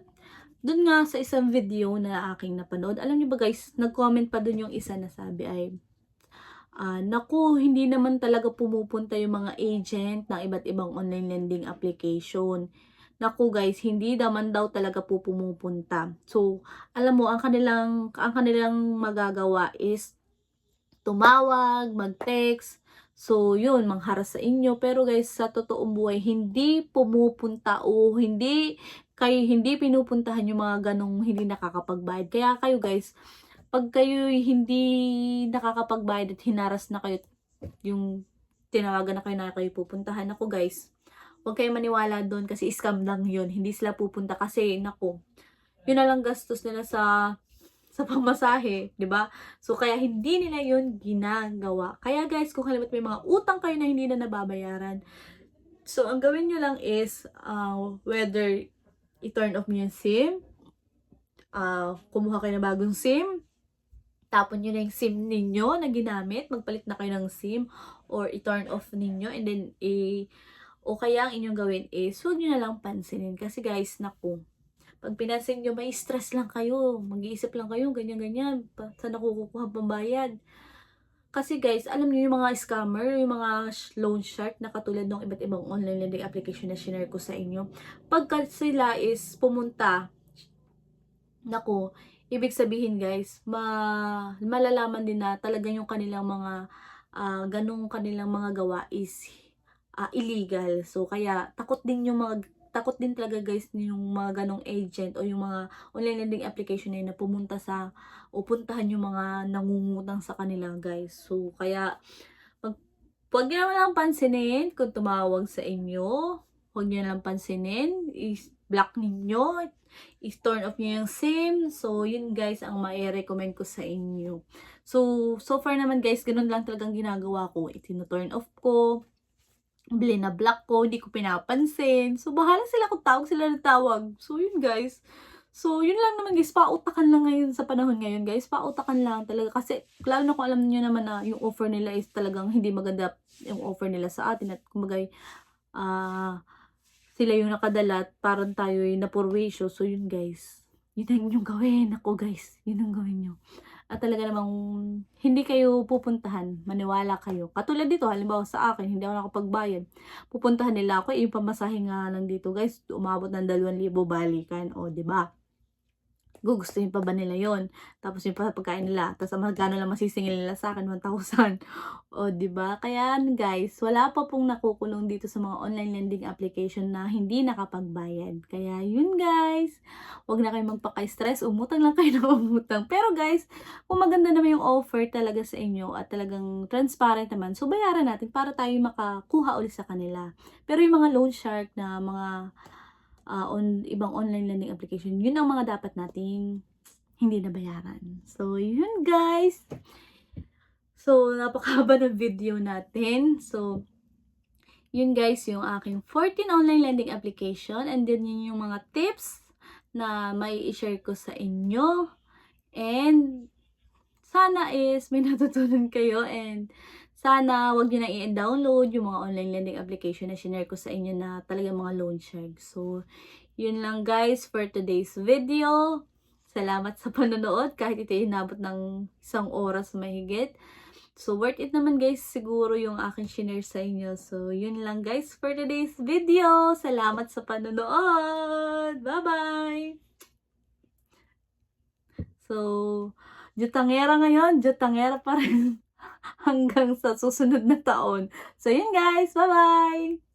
Speaker 1: dun nga sa isang video na aking napanood, alam niyo ba guys, nag-comment pa dun yung isa na sabi ay, naku, hindi naman talaga pumupunta yung mga agent ng iba't ibang online lending application. Naku guys, hindi naman daw talaga po pumupunta. So, alam mo, ang kanilang magagawa is tumawag, mag-text, so yun, mangharas sa inyo. Pero guys, sa totoong buhay, hindi pumupunta o hindi pinupuntahan yung mga ganong hindi nakakapagbayad. Kaya kayo guys, pag kayo hindi nakakapagbayad at hinaras na kayo, yung tinawagan na kayo na kayo pupuntahan, ako guys, huwag kayong maniwala doon kasi scam lang yun. Hindi sila pupunta kasi, naku, yun na lang gastos nila sa pamasahe, 'di ba? So kaya hindi nila 'yun ginagawa. Kaya guys, kung halimbawa may mga utang kayo na hindi na nababayaran, so ang gawin niyo lang is whether i-turn off niyo yung SIM, kumuha kayo ng bagong SIM, tapon niyo na yung SIM ninyo na ginamit, magpalit na kayo ng SIM, or i-turn off ninyo, and then o kaya ang inyong gawin is huwag niyo na lang pansinin kasi guys, naku, pag pinansin nyo, may stress lang kayo. Mag-iisip lang kayo, ganyan-ganyan. Saan ako kukuha pambayad? Kasi guys, alam niyo yung mga scammer, yung mga loan shark na katulad ng iba't ibang online lending application na share ko sa inyo. Pagka sila is pumunta, naku, ibig sabihin guys, malalaman din na talaga yung kanilang mga ganong kanilang mga gawa is illegal. So, kaya takot din talaga guys yung mga ganong agent o yung mga online lending application na yun na puntahan yung mga nangungutang sa kanila guys. So, kaya huwag nyo naman lang pansinin kung tumawag sa inyo. Huwag nyo lang pansinin. I-block ninyo. I-turn off nyo yung SIM. So, yun guys ang mai-recommend ko sa inyo. So far naman guys, ganun lang talagang ginagawa ko. Itino-turn off ko. Block ko, hindi ko pinapansin. So, bahala sila kung tawag sila ng tawag. So, yun guys. So, yun lang naman guys. Pautakan lang ngayon sa panahon ngayon guys. Pautakan lang talaga. Kasi, lalo na kung alam niyo naman na yung offer nila is talagang hindi maganda yung offer nila sa atin. At kumbaga, sila yung nakadala at parang tayo yung napurwisyo. So, yun guys. Yun ang inyong gawin. Ako guys, yun ang gawin nyo. At talaga namang hindi kayo pupuntahan, maniwala kayo. Katulad dito, halimbawa sa akin, hindi ako nakapagbayad. Pupuntahan nila ako, yung pamasahe nga lang dito guys, umabot ng 2,000 balikan, o 'di ba? Gugustuhin pa ba nila yon? Tapos yung pagkain nila, tapos magkano lang masisingil nila sa akin, 1,000. O, di ba? Kaya guys, wala pa pong nakukulong dito sa mga online lending application na hindi nakapagbayad. Kaya yun guys, wag na kayong magpaka-stress, umutang lang kayo ng umutang. Pero guys, kung maganda naman yung offer talaga sa inyo at talagang transparent naman, so bayaran natin para tayo makakuha ulit sa kanila. Pero yung mga loan shark na mga ibang online lending application, yun ang mga dapat nating hindi nabayaran. So, yun guys. So, napakahaba ng video natin. So, yun guys, yung aking 14 online lending application, and then yun yung mga tips na may i-share ko sa inyo. And, sana is may natutunan kayo, and sana wag nyo na i-download yung mga online lending application na share ko sa inyo na talagang mga loan shark. So, yun lang guys for today's video. Salamat sa panonood kahit ito inabot ng 1 oras mahigit. So, worth it naman guys siguro yung aking share sa inyo. So, yun lang guys for today's video. Salamat sa panonood. Bye-bye! So, jutangera ngayon, jutangera pa rin hanggang sa susunod na taon. So, yun guys. Bye-bye!